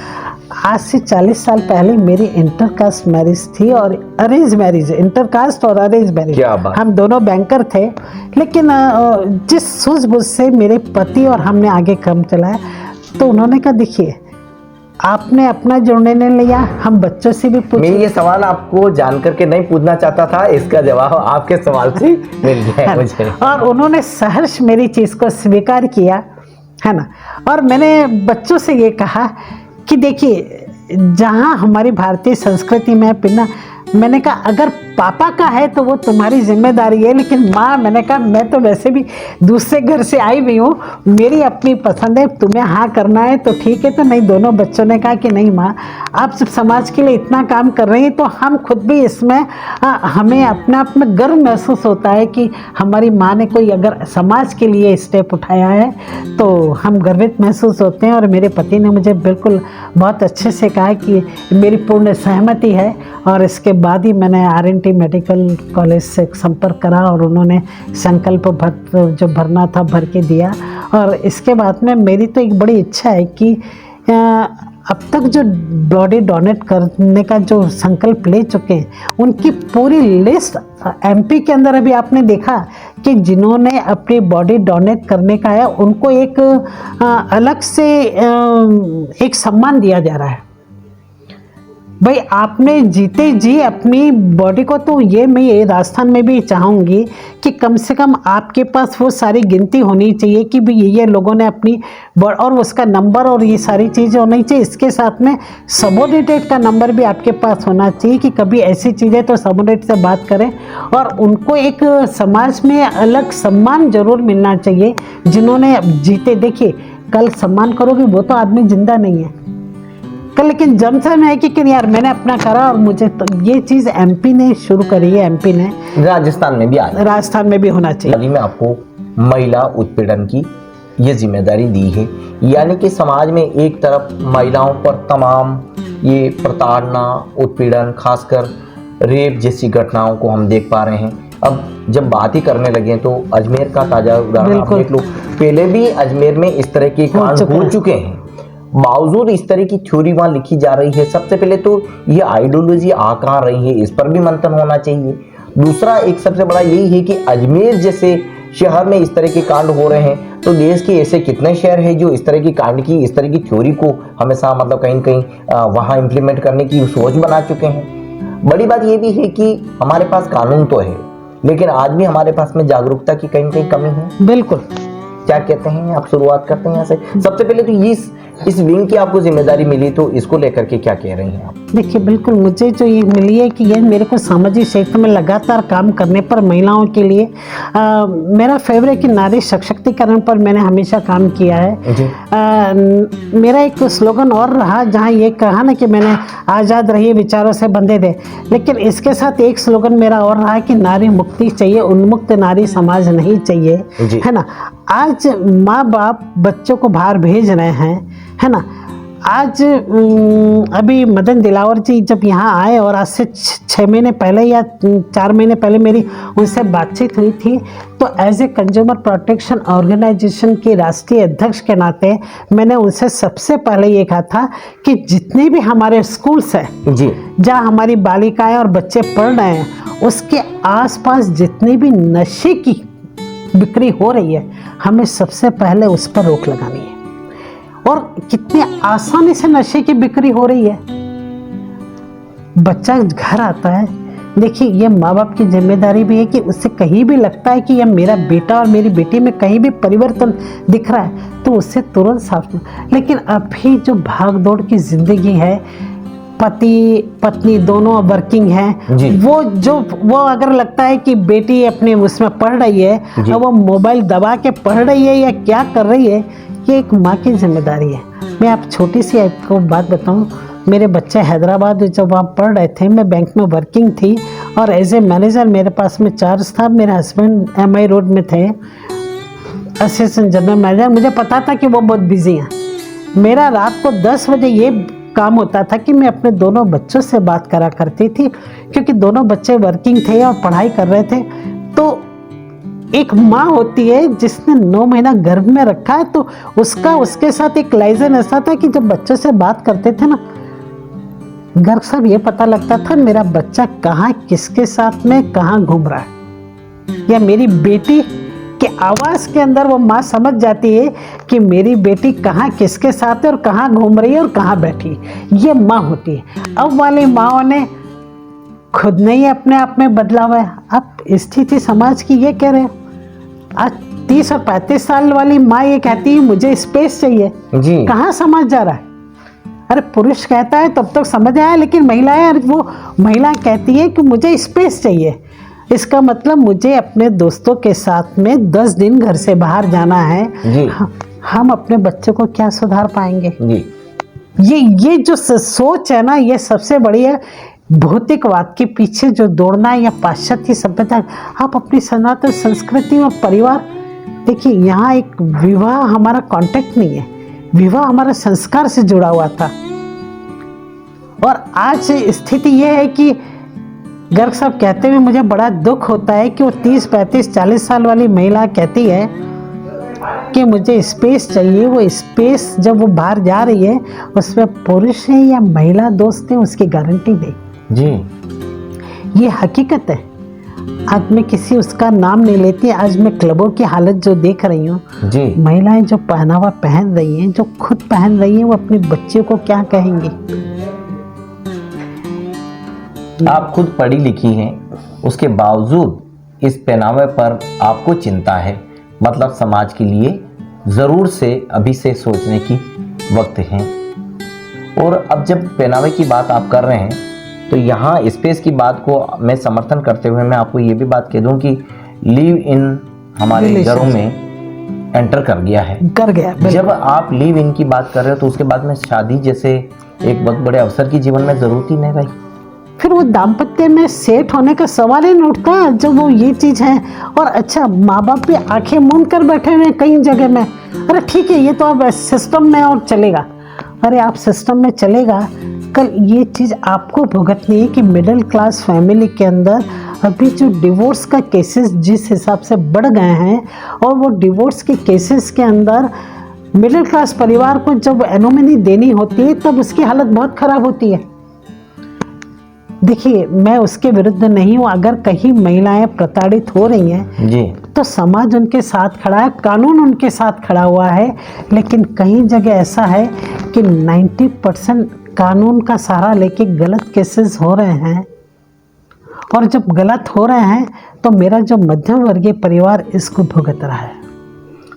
आज से 40 साल पहले मेरी इंटरकास्ट मैरिज थी और अरेंज मैरिज, इंटरकास्ट और अरेंज मैरिज। हम दोनों बैंकर थे, लेकिन जिस सूझबूझ से मेरे पति और हमने आगे काम चलाया, तो उन्होंने कहा देखिए आपने अपना जो निर्णय लिया, हम बच्चों से भी पूछे। मैं ये सवाल आपको जान करके नहीं पूछना चाहता था, इसका जवाब आपके सवाल से मिल गया मुझे। और उन्होंने सहर्ष मेरी चीज़ को स्वीकार किया, है ना। और मैंने बच्चों से ये कहा कि देखिए, जहाँ हमारी भारतीय संस्कृति में पिना, मैंने कहा अगर पापा का है तो वो तुम्हारी जिम्मेदारी है, लेकिन माँ, मैंने कहा मैं तो वैसे भी दूसरे घर से आई हुई हूँ, मेरी अपनी पसंद है, तुम्हें हाँ करना है तो ठीक है। तो नहीं, दोनों बच्चों ने कहा कि नहीं माँ, आप जब समाज के लिए इतना काम कर रही हैं तो हम खुद भी इसमें हमें अपने आप में गर्व महसूस होता है कि हमारी माँ ने कोई अगर समाज के लिए स्टेप उठाया है तो हम गर्वित महसूस होते हैं। और मेरे पति ने मुझे बिल्कुल बहुत अच्छे से कहा कि मेरी पूर्ण सहमति है। और इसके बाद ही मैंने RNT मेडिकल कॉलेज से संपर्क करा और उन्होंने संकल्प जो भरना था भर के दिया। और इसके बाद में मेरी तो एक बड़ी इच्छा है कि अब तक जो बॉडी डोनेट करने का जो संकल्प ले चुके हैं, उनकी पूरी लिस्ट MP के अंदर अभी आपने देखा कि जिन्होंने अपनी बॉडी डोनेट करने का है, उनको एक अलग से एक सम्मान दिया जा रहा है। भाई आपने जीते जी अपनी बॉडी को, तो मैं ये राजस्थान में भी चाहूँगी कि कम से कम आपके पास वो सारी गिनती होनी चाहिए कि भी ये लोगों ने अपनी और उसका नंबर और ये सारी चीज़ें होनी चाहिए। इसके साथ में सबऑर्डिनेट का नंबर भी आपके पास होना चाहिए कि कभी ऐसी चीज़ें तो सबऑर्डिनेट से बात करें, और उनको एक समाज में अलग सम्मान जरूर मिलना चाहिए जिन्होंने जीते। देखिए, कल सम्मान करोगे वो तो आदमी जिंदा नहीं है कल, लेकिन जमसन है कि यार मैंने अपना करा। और मुझे तो ये चीज़ MP ने शुरू करी है, MP ने राजस्थान में भी होना चाहिए। अभी मैं आपको महिला उत्पीड़न की ये जिम्मेदारी दी है, यानी कि समाज में एक तरफ महिलाओं पर तमाम ये प्रताड़ना, उत्पीड़न, खासकर रेप जैसी घटनाओं को हम देख पा रहे हैं। अब जब बात ही करने लगे तो अजमेर का ताज़ा उदाहरण आप देख लो। पहले भी अजमेर में इस तरह के कांड हो चुके हैं, बावजूद इस तरह की थ्योरी वहाँ लिखी जा रही है। सबसे पहले तो ये आइडियोलॉजी आ कहाँ रही है, इस पर भी मंथन होना चाहिए। दूसरा एक सबसे बड़ा यही है कि अजमेर जैसे शहर में इस तरह के कांड हो रहे हैं, तो देश के ऐसे कितने शहर हैं जो इस तरह की कांड की, इस तरह की थ्योरी को हमेशा मतलब कहीं कहीं वहाँ इम्प्लीमेंट करने की सोच बना चुके हैं। बड़ी बात ये भी है कि हमारे पास कानून तो है, लेकिन आज भी हमारे पास में जागरूकता की कहीं कहीं कमी है। बिल्कुल। क्या कहते हैं, आप शुरुआत करते हैं यहाँ से। सबसे पहले तो इस विंग की आपको जिम्मेदारी मिली, तो इसको लेकर के क्या कह रही हैं आप? देखिए, बिल्कुल मुझे जो ये मिली है कि ये मेरे को सामाजिक क्षेत्र में लगातार काम करने पर महिलाओं के लिए मेरा फेवरेट कि नारी सशक्तिकरण पर मैंने हमेशा काम किया है। मेरा एक स्लोगन और रहा, जहाँ ये कहा ना कि मैंने आज़ाद रहिए विचारों से बंधे थे, लेकिन इसके साथ एक स्लोगन मेरा और रहा कि नारी मुक्ति चाहिए, उन्मुक्त नारी समाज नहीं चाहिए, है ना। आज माँ बाप बच्चों को बाहर भेज रहे हैं, है ना, आज अभी मदन दिलावर जी जब यहाँ आए और आज से 6 महीने पहले या 4 महीने पहले मेरी उनसे बातचीत हुई थी, तो as a consumer protection organisation के राष्ट्रीय अध्यक्ष के नाते मैंने उनसे सबसे पहले ये कहा था कि जितने भी हमारे स्कूल्स हैं जी, जहाँ हमारी बालिकाएं और बच्चे पढ़ रहे हैं, उसके आसपास जितनी भी नशे की बिक्री हो रही है, हमें सबसे पहले उस पर रोक लगानी है। और कितनी आसानी से नशे की बिक्री हो रही है। बच्चा घर आता है, देखिए ये माँ बाप की जिम्मेदारी भी है कि उससे कहीं भी लगता है कि यह मेरा बेटा और मेरी बेटी में कहीं भी परिवर्तन दिख रहा है तो उससे तुरंत साफ। लेकिन अभी जो भाग दौड़ की जिंदगी है, पति पत्नी दोनों वर्किंग हैं, वो अगर लगता है कि बेटी अपने उसमें पढ़ रही है और वो मोबाइल दबा के पढ़ रही है या क्या कर रही है, ये एक माँ की जिम्मेदारी है। मैं आप छोटी सी आपको बात बताऊं, मेरे बच्चे हैदराबाद जब वहाँ पढ़ रहे थे, मैं बैंक में वर्किंग थी और एज ए मैनेजर मेरे पास में चार्ज था। मेरे हस्बैंड MI रोड में थे असिस्टेंट जनरल मैनेजर। मुझे पता था कि वो बहुत बिजी हैं। मेरा रात को 10 बजे ये काम होता था कि मैं अपने दोनों बच्चों से बात करा करती थी, क्योंकि दोनों बच्चे वर्किंग थे और पढ़ाई कर रहे थे। तो एक माँ होती है जिसने 9 महीना गर्भ में रखा है, तो उसके साथ एक लाइजन ऐसा था कि जब बच्चों से बात करते थे ना, घर सब ये पता लगता था मेरा बच्चा कहाँ किसके साथ में कहाँ घूम रहा है, या मेरी बेटी के आवाज़ के अंदर वो माँ समझ जाती है कि मेरी बेटी कहाँ किसके साथ है और कहाँ घूम रही है और कहाँ बैठी। ये माँ होती है। अब वाली माँओं ने खुद नहीं अपने आप में बदला हुआ है। अब स्थिति समाज की ये कह रहे हो, आज 30 और 35 साल वाली माँ ये कहती है मुझे स्पेस चाहिए जी। कहाँ समाज जा रहा है? अरे पुरुष कहता है तब तक समझ आया, लेकिन महिला कहती है कि मुझे स्पेस चाहिए। इसका मतलब मुझे अपने दोस्तों के साथ में 10 दिन घर से बाहर जाना है जी। हम अपने बच्चों को क्या सुधार पाएंगे जी? ये जो सोच है ना, ये सबसे बड़ी है। भौतिकवाद के पीछे जो दौड़ना है या पाश्चात्य सभ्यता, आप अपनी सनातन संस्कृति और परिवार देखिए। यहाँ एक विवाह हमारा कॉन्टेक्ट नहीं है, विवाह हमारा संस्कार से जुड़ा हुआ था। और आज स्थिति यह है कि गर्ग साहब कहते हुए मुझे बड़ा दुख होता है कि वो 30, 35, 40 साल वाली महिला कहती है कि मुझे स्पेस चाहिए। वो स्पेस जब वो बाहर जा रही है, उसमें पुरुष है या महिला दोस्त है, उसकी गारंटी दे जी। ये हकीकत है। आज मैं किसी उसका नाम नहीं लेती। आज मैं क्लबों की हालत जो देख रही हूँ जी, महिलाएं जो पहनावा पहन रही हैं, जो खुद पहन रही हैं, वो अपने बच्चे को क्या कहेंगी? आप खुद पढ़ी लिखी हैं, उसके बावजूद इस पहनावे पर आपको चिंता है। मतलब समाज के लिए ज़रूर से अभी से सोचने की वक्त है। और अब जब पहनावे की बात आप कर रहे हैं, तो यहाँ स्पेस की बात को मैं समर्थन करते हुए मैं आपको ये भी बात कह दूं कि लिव इन हमारे घरों में एंटर कर गया। जब आप लिव इन की बात कर रहे हो, तो उसके बाद में शादी जैसे एक बहुत बड़े अवसर की जीवन में जरूरत ही नहीं रही। फिर वो दाम्पत्य में सेट होने का सवाल ही नहीं उठता जब वो ये चीज़ है। और अच्छा, माँ बाप भी आंखें मूंद कर बैठे हुए कई जगह में। अरे ठीक है, ये तो अब सिस्टम में और चलेगा। अरे आप सिस्टम में चलेगा, कल ये चीज़ आपको भुगतनी है कि मिडिल क्लास फैमिली के अंदर अभी जो डिवोर्स का केसेस जिस हिसाब से बढ़ गए हैं, और वो डिवोर्स के केसेस के अंदर मिडिल क्लास परिवार को जब एनोमिनी देनी होती है, तब उसकी हालत बहुत ख़राब होती है। देखिए, मैं उसके विरुद्ध नहीं हूँ। अगर कहीं महिलाएं प्रताड़ित हो रही हैं जी, तो समाज उनके साथ खड़ा है, कानून उनके साथ खड़ा हुआ है। लेकिन कई जगह ऐसा है कि 90% कानून का सहारा लेके गलत केसेस हो रहे हैं। और जब गलत हो रहे हैं, तो मेरा जो मध्यम वर्गीय परिवार इसको भुगत रहा है।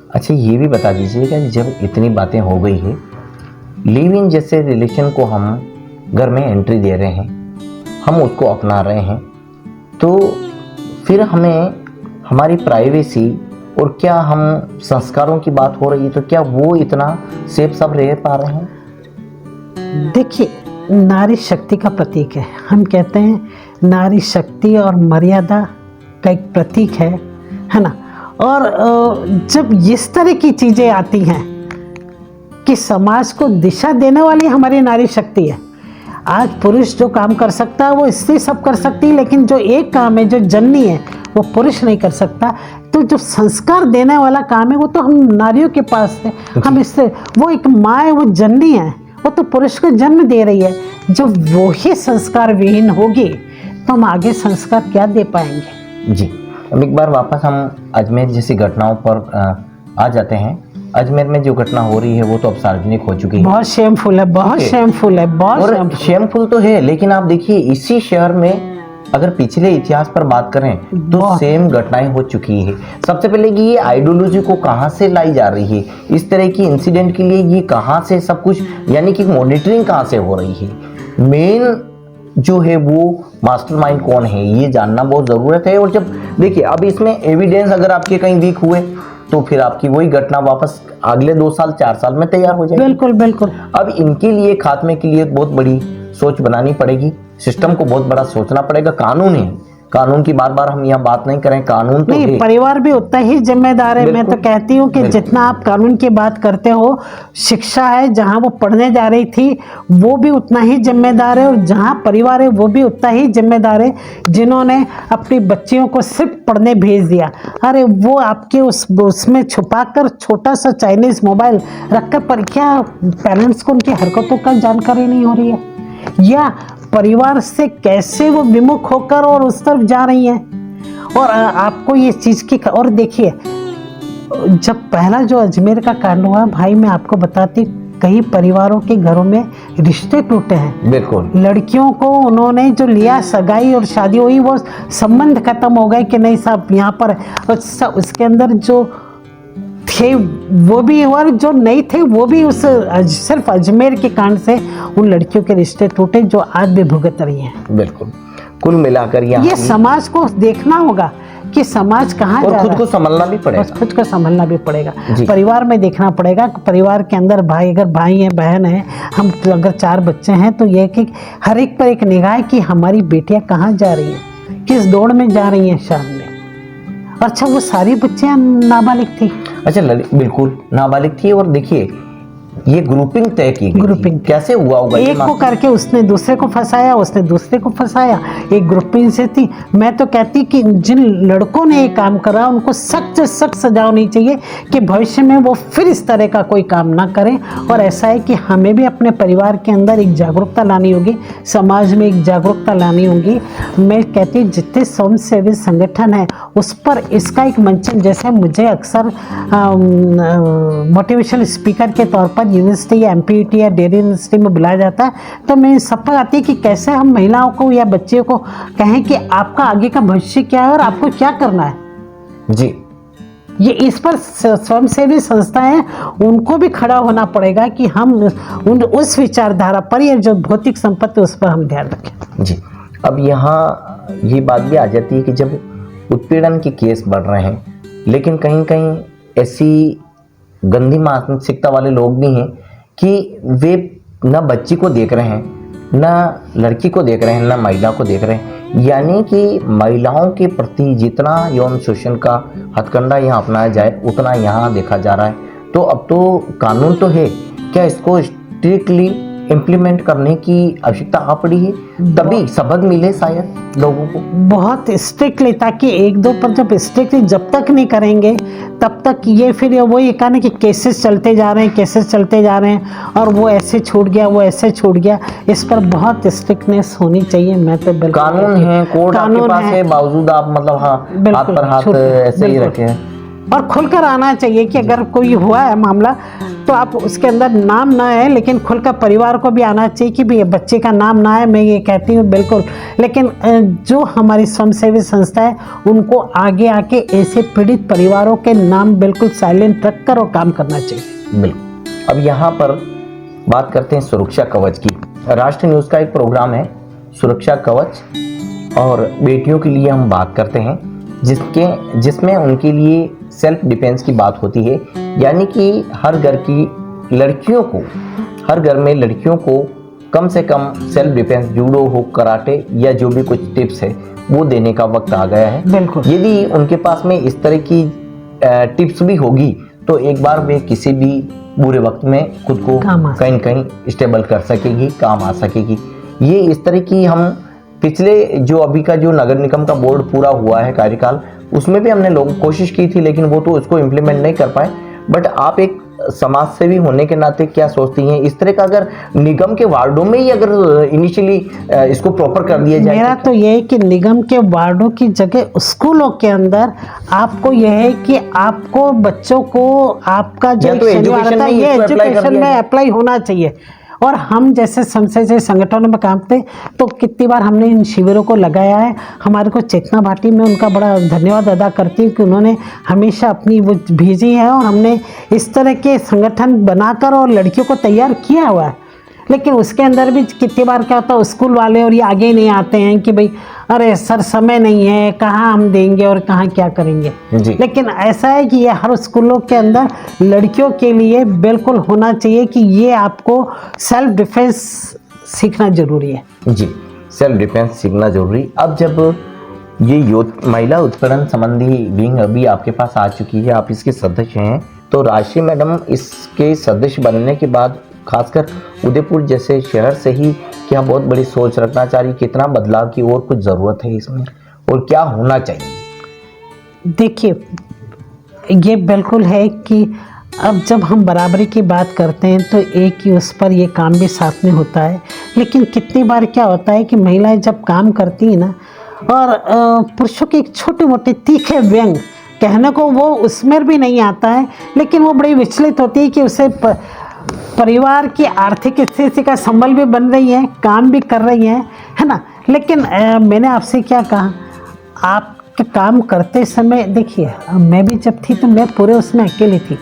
अच्छा, ये भी बता दीजिएगा, जब इतनी बातें हो गई है, लिव इन जैसे रिलेशन को हम घर में एंट्री दे रहे हैं, हम उसको अपना रहे हैं, तो फिर हमें हमारी प्राइवेसी और क्या हम संस्कारों की बात हो रही है, तो क्या वो इतना सेफ सब रह पा रहे हैं? देखिए, नारी शक्ति का प्रतीक है। हम कहते हैं नारी शक्ति और मर्यादा का एक प्रतीक है ना। और जब इस तरह की चीज़ें आती हैं कि समाज को दिशा देने वाली हमारी नारी शक्ति है। आज पुरुष जो काम कर सकता है वो स्त्री सब कर सकती है, लेकिन जो एक काम है जो जननी है वो पुरुष नहीं कर सकता। तो जो संस्कार देने वाला काम है वो तो हम नारियों के पास है। हम इससे, वो एक माँ है, वो जननी है, वो तो पुरुष को जन्म दे रही है। जब वो ही संस्कार विहीन होगी तो हम आगे संस्कार क्या दे पाएंगे। जी, अब एक बार वापस हम अजमेर जैसी घटनाओं पर आ जाते हैं। अजमेर में जो घटना हो रही है वो तो अब सार्वजनिक हो चुकी है। बहुत शेमफुल है, बहुत शेमफुल है, बहुत और शेमफुल तो है, लेकिन आप देखिए इसी शहर में अगर पिछले इतिहास पर बात करें तो सेम घटनाएं हो चुकी है। सबसे पहले कि ये आइडियोलॉजी को कहाँ से लाई जा रही है, इस तरह की इंसिडेंट के लिए ये कहाँ से सब कुछ, यानी कि मॉनिटरिंग कहाँ से हो रही है, मेन जो है वो मास्टरमाइंड कौन है, ये जानना बहुत ज़रूरत है। और जब देखिए अब इसमें एविडेंस अगर आपके कहीं वीक हुए तो फिर आपकी वही घटना वापस अगले 2 साल 4 साल में तैयार हो जाएगी। बिल्कुल बिल्कुल। अब इनके लिए खात्मे के लिए बहुत बड़ी सोच बनानी पड़ेगी, सिस्टम को बहुत बड़ा सोचना पड़ेगा। कानून है, कानून की बार बार हम यहाँ बात नहीं करें, कानून तो नहीं, परिवार भी उतना ही जिम्मेदार है। मैं तो कहती हूँ कि जितना आप कानून की बात करते हो, शिक्षा है जहाँ वो पढ़ने जा रही थी वो भी उतना ही जिम्मेदार है, और जहाँ परिवार है वो भी उतना ही जिम्मेदार है। जिन्होंने अपनी बच्चियों को सिर्फ पढ़ने भेज दिया, अरे वो आपके उसमें छुपाकर छोटा सा चाइनीज मोबाइल रखकर, पर क्या पेरेंट्स को उनकी हरकतों का जानकारी नहीं हो रही है, या परिवार से कैसे वो विमुख होकर और उस तरफ जा रही हैं। और आपको ये चीज़ की, और देखिए जब पहला जो अजमेर का कांड हुआ भाई, मैं आपको बताती, कई परिवारों के घरों में रिश्ते टूटे हैं। बिल्कुल। लड़कियों को उन्होंने जो लिया, सगाई और शादी हुई, वो संबंध खत्म हो गए कि नहीं साहब यहाँ पर, उसके अंदर जो थे वो भी और जो नहीं थे वो भी उस सिर्फ अजमेर के कांड से उन लड़कियों के रिश्ते टूटे जो आज भी भुगत रही हैं। बिल्कुल। कुल मिलाकर ये समाज को देखना होगा कि समाज कहाँ जा रहा है, खुद को संभलना भी पड़ेगा, खुद को संभलना भी पड़ेगा। परिवार में देखना पड़ेगा, परिवार के अंदर भाई, अगर भाई है बहन है, हम अगर 4 बच्चे हैं तो ये कि हर एक पर एक निगाह है कि हमारी बेटियां कहाँ जा रही हैं, किस दौड़ में जा रही हैं शहर में। अच्छा, वो सारी बच्चियां नाबालिग थी। अच्छा, बिल्कुल नाबालिग थी। और देखिए ये ग्रुपिंग तय की गई, ग्रुपिंग कैसे हुआ होगा, एक को करके उसने दूसरे को फंसाया, उसने दूसरे को फंसाया, एक ग्रुपिंग से थी। मैं तो कहती कि जिन लड़कों ने ये काम करा उनको सख्त से सख्त सजा होनी चाहिए कि भविष्य में वो फिर इस तरह का कोई काम ना करें। और ऐसा है कि हमें भी अपने परिवार के अंदर एक जागरूकता लानी होगी, समाज में एक जागरूकता लानी होगी। मैं कहती हूँ जितने स्वयंसेवी संगठन है उस पर इसका एक मंचन, जैसे मुझे अक्सर मोटिवेशनल स्पीकर के तौर पर यूनिवर्सिटी या एमपीयूटी या डेयरी यूनिवर्सिटी में बुलाया जाता है, तो मैं सब पर आती है कि कैसे हम महिलाओं को या बच्चियों को कहें कि आपका आगे का भविष्य क्या है और आपको क्या करना है। जी, ये इस पर स्वयंसेवी संस्थाएं, उनको भी खड़ा होना पड़ेगा कि हम उस विचारधारा पर या जो भौतिक संपत्ति उस पर हम ध्यान रखें। जी, अब यहाँ ये बात भी आ जाती है कि जब उत्पीड़न के केस बढ़ रहे हैं, लेकिन कहीं कहीं ऐसी गंदी मानसिकता वाले लोग भी हैं कि वे न बच्ची को देख रहे हैं, न लड़की को देख रहे हैं, न महिला को देख रहे हैं। यानी कि महिलाओं के प्रति जितना यौन शोषण का हथकंडा यहाँ अपनाया जाए उतना यहाँ देखा जा रहा है। तो अब तो कानून तो है, क्या इसको स्ट्रिक्टली इम्प्लीमेंट करने की आवश्यकता आ पड़ी है, तभी सबक मिले शायद लोगों को बहुत स्ट्रिक्टली, ताकि 1-2 पर जब स्ट्रिक्टली जब तक नहीं करेंगे तब तक ये फिर वो ये कहना कि केसेस चलते जा रहे हैं, केसेस चलते जा रहे हैं, और वो ऐसे छूट गया, वो ऐसे छूट गया। इस पर बहुत स्ट्रिक्टनेस होनी चाहिए। मैं तो बिल्कुल, कानून है, कोर्ट आपके पास है, बावजूद आप मतलब हाथ पर हाथ ऐसे ही रखे हैं। और खुलकर आना चाहिए कि अगर कोई हुआ है मामला तो आप उसके अंदर नाम ना है, लेकिन खुलकर परिवार को भी आना चाहिए कि भी बच्चे का नाम ना है। मैं ये कहती हूँ बिल्कुल, लेकिन जो हमारी स्वयंसेवी संस्था है उनको आगे आके ऐसे पीड़ित परिवारों के नाम बिल्कुल साइलेंट रख कर और काम करना चाहिए। बिल्कुल। अब यहाँ पर बात करते हैं सुरक्षा कवच की। राष्ट्र न्यूज़ का एक प्रोग्राम है सुरक्षा कवच, और बेटियों के लिए हम बात करते हैं जिसमें उनके लिए सेल्फ डिफेंस की बात होती है। यानी कि हर घर की लड़कियों को, हर घर में लड़कियों को कम से कम सेल्फ डिफेंस, जूडो हो, कराटे या जो भी कुछ टिप्स है वो देने का वक्त आ गया है। बिल्कुल। यदि उनके पास में इस तरह की टिप्स भी होगी तो एक बार वे किसी भी बुरे वक्त में खुद को कहीं न कहीं स्टेबल कर सकेगी, काम आ सकेगी। ये इस तरह की हम पिछले जो अभी का जो नगर निगम का बोर्ड पूरा हुआ है कार्यकाल, उसमें भी हमने लोग कोशिश की थी, लेकिन वो तो उसको इम्प्लीमेंट नहीं कर पाए। बट आप एक समाज सेवी होने के नाते क्या सोचती हैं, इस तरह का अगर निगम के वार्डों में ही अगर इनिशियली इसको प्रॉपर कर दिया जाए? मेरा तो ये है कि निगम के वार्डों की जगह स्कूलों के अंदर आपको यह है कि आपको बच्चों को आपका जो शनिवार है ये एजुकेशन में अप्लाई होना चाहिए। और हम जैसे संस्थाएं संगठनों में काम थे तो कितनी बार हमने इन शिविरों को लगाया है। हमारे को चेतना भाटी में उनका बड़ा धन्यवाद अदा करती हूँ कि उन्होंने हमेशा अपनी वो भेजी है और हमने इस तरह के संगठन बनाकर और लड़कियों को तैयार किया हुआ है। लेकिन उसके अंदर भी कितनी बार क्या होता है, स्कूल वाले और ये आगे नहीं आते हैं कि भाई अरे सर समय नहीं है, कहाँ हम देंगे और कहाँ क्या करेंगे। लेकिन ऐसा है कि ये हर स्कूलों के अंदर लड़कियों के लिए बिल्कुल होना चाहिए कि ये आपको सेल्फ डिफेंस सीखना जरूरी है। जी, सेल्फ डिफेंस सीखना जरूरी। अब जब ये महिला उत्पीड़न संबंधी विंग अभी आपके पास आ चुकी है, आप इसके सदस्य हैं, तो राशि मैडम इसके सदस्य बनने के बाद खासकर उदयपुर जैसे शहर से ही क्या बहुत बड़ी सोच रखना चाह रही, कितना बदलाव की और कुछ ज़रूरत है इसमें और क्या होना चाहिए? देखिए, ये बिल्कुल है कि अब जब हम बराबरी की बात करते हैं तो एक ही उस पर ये काम भी साथ में होता है। लेकिन कितनी बार क्या होता है कि महिलाएं जब काम करती हैं ना और पुरुषों के एक छोटे मोटे तीखे व्यंग कहने को वो उसमें भी नहीं आता है, लेकिन वो बड़ी विचलित होती है कि उसे परिवार की आर्थिक स्थिति का संबल भी बन रही है, काम भी कर रही है ना। लेकिन मैंने आपसे क्या कहा, आप काम करते समय देखिए, मैं भी जब थी तो मैं पूरे उसमें अकेली थी।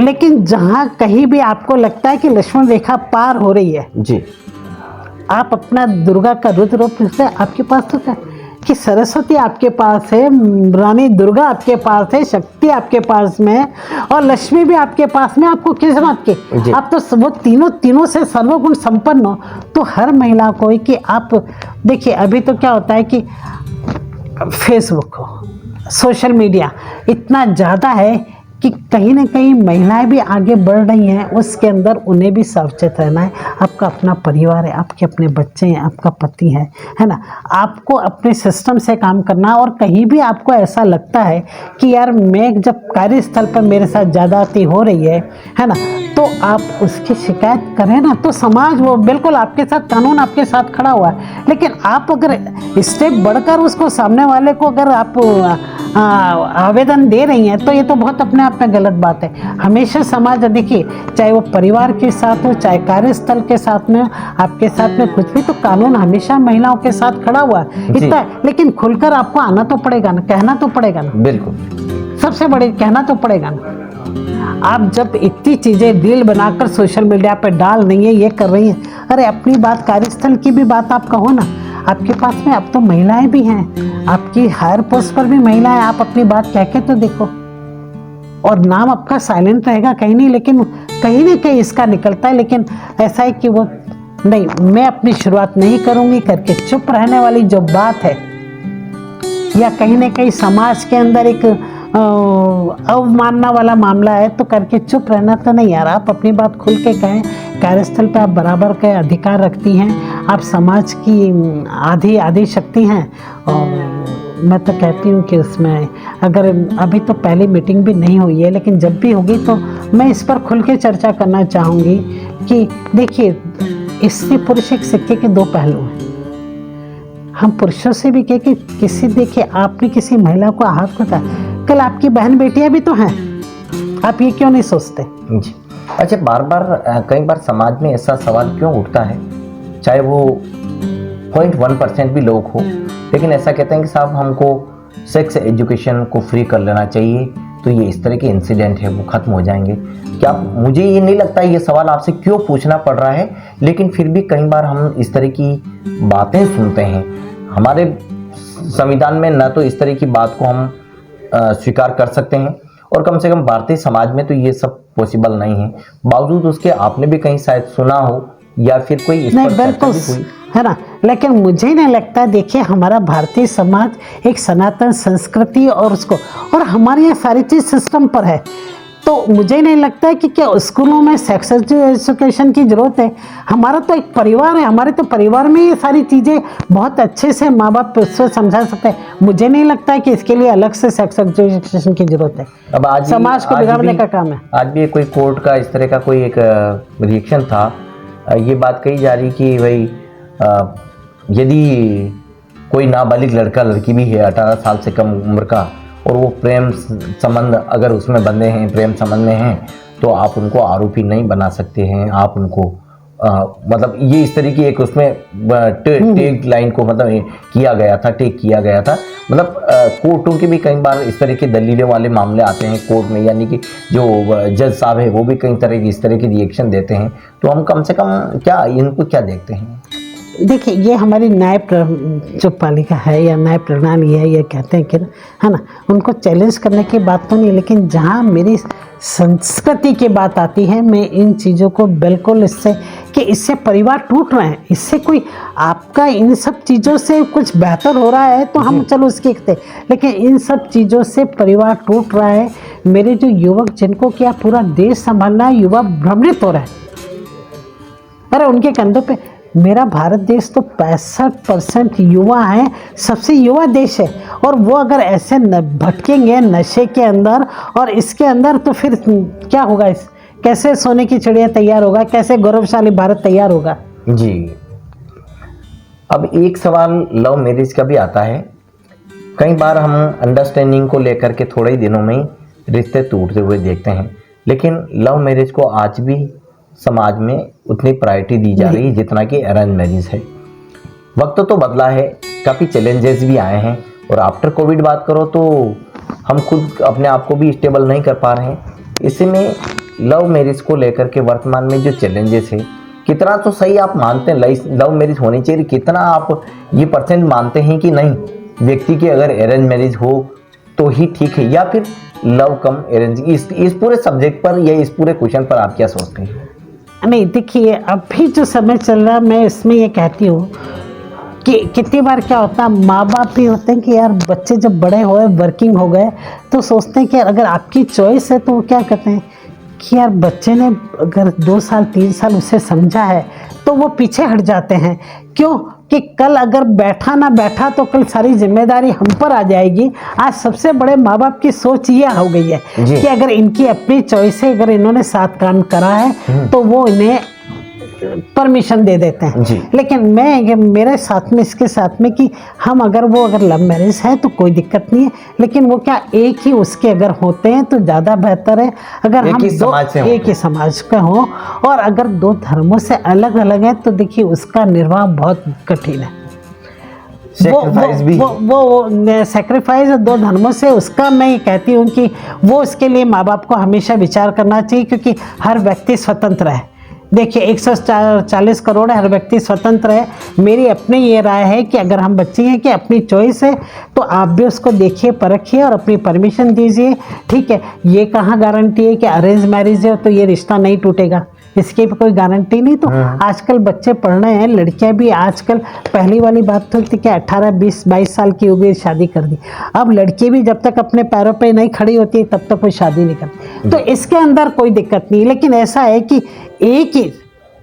लेकिन जहाँ कहीं भी आपको लगता है कि लक्ष्मण रेखा पार हो रही है जी, आप अपना दुर्गा का रुद्र रूप से, आपके पास तो क्या कि सरस्वती आपके पास है, रानी दुर्गा आपके पास है, शक्ति आपके पास में है और लक्ष्मी भी आपके पास में। आपको किस बात की, आप तो वो तीनों से सर्वगुण संपन्न हो। तो हर महिला को कि आप देखिए, अभी तो क्या होता है कि फेसबुक हो, सोशल मीडिया इतना ज़्यादा है कि कहीं ना कहीं महिलाएं भी आगे बढ़ रही हैं। उसके अंदर उन्हें भी सावचेत रहना है। आपका अपना परिवार है, आपके अपने बच्चे हैं, आपका पति है ना। आपको अपने सिस्टम से काम करना। और कहीं भी आपको ऐसा लगता है कि यार मैं जब कार्यस्थल पर मेरे साथ ज़्यादती हो रही है ना, तो आप उसकी शिकायत करें ना, तो समाज वो बिल्कुल आपके साथ, कानून आपके साथ खड़ा हुआ है। लेकिन आप अगर स्टेप बढ़कर उसको सामने वाले को अगर आप आवेदन दे रही हैं तो ये तो बहुत अपने आप में गलत बात है। हमेशा समाज, देखिए, चाहे वो परिवार के साथ हो, चाहे कार्यस्थल के साथ में, आपके साथ में कुछ भी, तो कानून हमेशा महिलाओं के साथ खड़ा हुआ है इतना। लेकिन खुलकर आपको आना तो पड़ेगा ना, कहना तो पड़ेगा ना। बिल्कुल, सबसे बड़े कहना तो पड़ेगा ना। आप जब इतनी चीज़ें रील बनाकर सोशल मीडिया पे डाल रही हैं, ये कर रही हैं, अरे अपनी बात, कार्यस्थल की भी बात आप कहो ना। आपके पास में अब तो महिलाएं भी हैं, आपकी हायर पोस्ट पर भी महिलाएं, आप अपनी बात कह के तो देखो। और नाम आपका साइलेंट रहेगा कहीं नहीं, लेकिन कहीं ना कहीं इसका निकलता है। लेकिन ऐसा है कि वो नहीं, मैं अपनी शुरुआत नहीं करूँगी करके चुप रहने वाली जो बात है, या कहीं ना कहीं समाज के अंदर एक अवमानना वाला मामला है तो करके चुप रहना तो नहीं यार। आप अपनी बात खुल के कहें। कार्यस्थल पे आप बराबर के अधिकार रखती हैं, आप समाज की आधी शक्ति हैं। और मैं तो कहती हूँ कि उसमें अगर अभी तो पहली मीटिंग भी नहीं हुई है, लेकिन जब भी होगी तो मैं इस पर खुल के चर्चा करना चाहूँगी कि देखिए, स्त्री पुरुष एक सिक्के के दो पहलू हैं। हम पुरुषों से भी कह कि किसी, देखिए, आपने किसी महिला को आहत करता, कल आपकी बहन बेटियां भी तो हैं, आप ये क्यों नहीं सोचते जी? अच्छा, कई बार समाज में ऐसा सवाल क्यों उठता है, चाहे वो 0.1% भी लोग हो, लेकिन ऐसा कहते हैं कि साहब हमको सेक्स एजुकेशन को फ्री कर लेना चाहिए, तो ये इस तरह के इंसिडेंट है वो खत्म हो जाएंगे। क्या, मुझे ये नहीं लगता ये सवाल आपसे क्यों पूछना पड़ रहा है, लेकिन फिर भी कई बार हम इस तरह की बातें सुनते हैं। हमारे संविधान में न तो इस तरह की बात को हम स्वीकार कर सकते हैं, और कम से कम भारतीय समाज में तो ये सब पॉसिबल नहीं है। बावजूद उसके आपने भी कहीं शायद सुना हो या फिर कोई इस पर चर्चा भी हुई है ना। लेकिन मुझे नहीं लगता, देखिए, हमारा भारतीय समाज एक सनातन संस्कृति और उसको, और हमारे यहाँ सारी चीज़ सिस्टम पर है। तो मुझे नहीं लगता है कि क्या स्कूलों में सेक्स एजुकेशन की ज़रूरत है। हमारा तो एक परिवार है, हमारे तो परिवार में ये सारी चीज़ें बहुत अच्छे से माँ बाप उसको समझा सकते हैं। मुझे नहीं लगता है कि इसके लिए अलग से सेक्स एजुकेशन की ज़रूरत है। अब आज समाज को बिगाड़ने का काम है। आज भी कोई कोर्ट का इस तरह का कोई एक रिएक्शन था। ये बात कही जा रही कि भाई यदि कोई नाबालिग लड़का लड़की भी है 18 साल से कम उम्र का और वो प्रेम संबंध अगर उसमें बंधे हैं, प्रेम संबंध में हैं, तो आप उनको आरोपी नहीं बना सकते हैं। आप उनको मतलब ये इस तरह की एक उसमें टेक लाइन को मतलब टेक किया गया था। मतलब कोर्टों के भी कई बार इस तरह के दलीलें वाले मामले आते हैं कोर्ट में, यानी कि जो जज साहब है वो भी कई तरह की इस तरह की रिएक्शन देते हैं। तो हम कम से कम क्या इनको क्या देखते हैं? देखिए, ये हमारी न्याय जो पालिका है या न्याय प्रणाली है, ये कहते हैं कि है ना, उनको चैलेंज करने की बात तो नहीं, लेकिन जहाँ मेरी संस्कृति की बात आती है, मैं इन चीज़ों को बिल्कुल इससे परिवार टूट रहे हैं, इससे कोई आपका इन सब चीज़ों से कुछ बेहतर हो रहा है तो हम चलो उसके कहते, लेकिन इन सब चीज़ों से परिवार टूट रहा है। मेरे जो युवक जिनको क्या पूरा देश संभालना है, युवा भ्रमित हो रहा है। अरे उनके कंधों पे मेरा भारत देश तो 65% युवा है, सबसे युवा देश है, और वो अगर ऐसे भटकेंगे नशे के अंदर और इसके अंदर तो फिर क्या होगा? कैसे सोने की चिड़िया तैयार होगा? कैसे गौरवशाली भारत तैयार होगा? जी, अब एक सवाल लव मैरिज का भी आता है। कई बार हम अंडरस्टैंडिंग को लेकर के थोड़े ही दिनों में ही रिश्ते टूटते हुए देखते हैं, लेकिन लव मैरिज को आज भी समाज में उतनी प्रायोरिटी दी जा रही है जितना कि अरेंज मैरिज है। वक्त तो बदला है, काफ़ी चैलेंजेस भी आए हैं, और आफ्टर कोविड बात करो तो हम खुद अपने आप को भी स्टेबल नहीं कर पा रहे हैं। इसी में लव मैरिज को लेकर के वर्तमान में जो चैलेंजेस है, कितना तो सही आप मानते हैं लव मैरिज होनी चाहिए, कितना आप ये परसेंट मानते हैं कि नहीं व्यक्ति की अगर अरेंज मैरिज हो तो ही ठीक है, या फिर लव कम अरेंज, इस पूरे सब्जेक्ट पर या इस पूरे क्वेश्चन पर आप क्या सोचते हैं? नहीं, देखिए, अभी जो समय चल रहा है, मैं इसमें ये कहती हूँ कि कितनी बार क्या होता है, माँ बाप भी होते हैं कि यार बच्चे जब बड़े हो गए, वर्किंग हो गए, तो सोचते हैं कि अगर आपकी चॉइस है तो वो क्या कहते हैं कि यार बच्चे ने अगर 2 साल 3 साल उसे समझा है तो वो पीछे हट जाते हैं। क्यों? कि कल अगर बैठा ना बैठा तो कल सारी जिम्मेदारी हम पर आ जाएगी। आज सबसे बड़े माँ बाप की सोच ये हो गई है कि अगर इनकी अपनी चॉइस है, अगर इन्होंने साथ काम करा है तो वो इन्हें परमिशन दे देते हैं। लेकिन मैं मेरे साथ में इसके साथ में कि हम अगर लव मैरिज है तो कोई दिक्कत नहीं है, लेकिन वो क्या एक ही उसके अगर होते हैं तो ज़्यादा बेहतर है। अगर हम एक ही समाज का हो और अगर 2 धर्मों से अलग अलग है तो देखिए उसका निर्वाह बहुत कठिन है। वो सेक्रीफाइस 2 धर्मों से उसका मैं ये कहती हूँ कि वो उसके लिए माँ बाप को हमेशा विचार करना चाहिए, क्योंकि हर व्यक्ति स्वतंत्र है। देखिए 140 करोड़ हर व्यक्ति स्वतंत्र है। मेरी अपनी ये राय है कि अगर हम बच्चे हैं कि अपनी चॉइस है तो आप भी उसको देखिए, परखिए और अपनी परमिशन दीजिए। ठीक है, ये कहाँ गारंटी है कि अरेंज मैरिज है तो ये रिश्ता नहीं टूटेगा, इसकी भी कोई गारंटी नहीं। तो आजकल बच्चे पढ़ रहे हैं, लड़कियां भी आजकल, पहली वाली बात तो थी कि 18, 20, 22 साल की हो गई शादी कर दी। अब लड़की भी जब तक अपने पैरों पे नहीं खड़ी होती तब तक कोई शादी नहीं करती, तो इसके अंदर कोई दिक्कत नहीं। लेकिन ऐसा है कि एक ही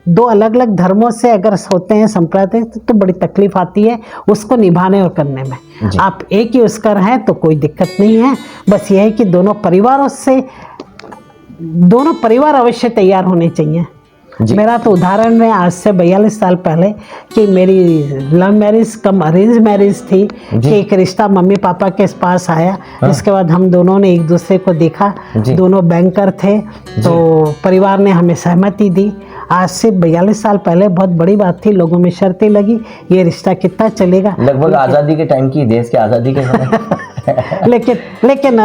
2 अलग अलग धर्मों से अगर होते हैं संप्रदाय तो बड़ी तकलीफ आती है उसको निभाने और करने में। आप एक ही उसका रहें तो कोई दिक्कत नहीं है। बस ये है कि दोनों परिवार अवश्य तैयार होने चाहिए। मेरा तो उदाहरण है आज से 42 साल पहले कि मेरी लव मैरिज कम अरेंज मैरिज थी कि एक रिश्ता मम्मी पापा के पास आया। इसके बाद हम दोनों ने एक दूसरे को देखा, दोनों बैंकर थे, तो परिवार ने हमें सहमति दी। आज से 42 साल पहले बहुत बड़ी बात थी, लोगों में शर्तें लगी, ये रिश्ता कितना चलेगा। लगभग आज़ादी के टाइम की, देश के आज़ादी के समय लेकिन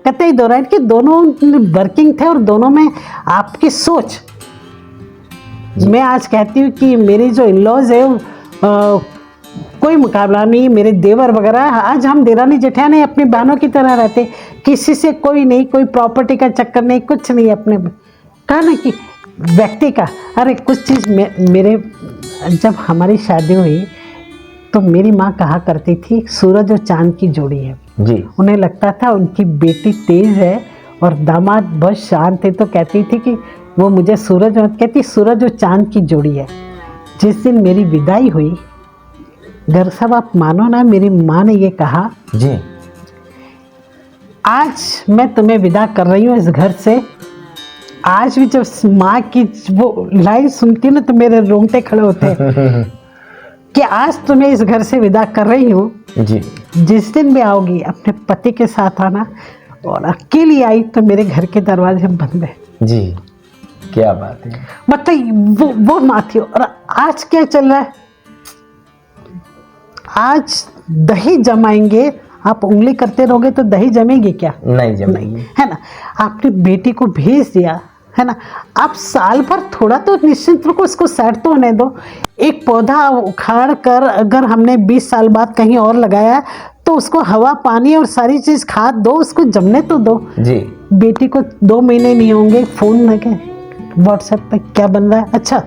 कतई दो रहा है कि दोनों वर्किंग थे और दोनों में आपकी सोच। मैं आज कहती हूँ कि मेरी जो इन-लॉज है कोई मुकाबला नहीं, मेरे देवर वगैरह, आज हम देरानी जेठानी अपनी बहनों की तरह रहते, किसी से कोई नहीं, कोई प्रॉपर्टी का चक्कर नहीं, कुछ नहीं। अपने कहा ना कि व्यक्ति का, अरे कुछ चीज़ मेरे जब हमारी शादी हुई तो मेरी माँ कहा करती थी सूरज और चांद की जोड़ी है जी। उन्हें लगता था उनकी बेटी तेज है और दामाद बहुत शांत थे, तो कहती थी कि वो मुझे सूरज मत कहती, सूरज और चांद की जोड़ी है। जिस दिन मेरी विदाई हुई, घर साहब आप मानो ना, मेरी माँ ने ये कहा, जी, आज मैं तुम्हें विदा कर रही हूँ इस घर से। आज भी जब माँ की वो लाइन सुनती ना तो मेरे रोंगटे खड़े होते हैं कि आज तुम्हें इस घर से विदा कर रही हूँ। जी, जिस दिन भी आओगी अपने पति के साथ आना, और अकेली आई तो मेरे घर के दरवाजे बंद है। जी, क्या बात है। मतलब वो माँ थी। और आज क्या चल रहा है, आज दही जमाएंगे, आप उंगली करते रहोगे तो दही जमेगी क्या? नहीं जमेगी, है ना। आपने बेटी को भेज दिया है ना, आप साल भर थोड़ा तो निश्चिंत रखो, उसको सेट तो होने दो। एक पौधा उखाड़ कर अगर हमने 20 साल बाद कहीं और लगाया तो उसको हवा पानी और सारी चीज खाद दो, उसको जमने तो दो। जी, बेटी को 2 महीने नहीं होंगे, फोन लगे व्हाट्सएप पे क्या बन रहा है, अच्छा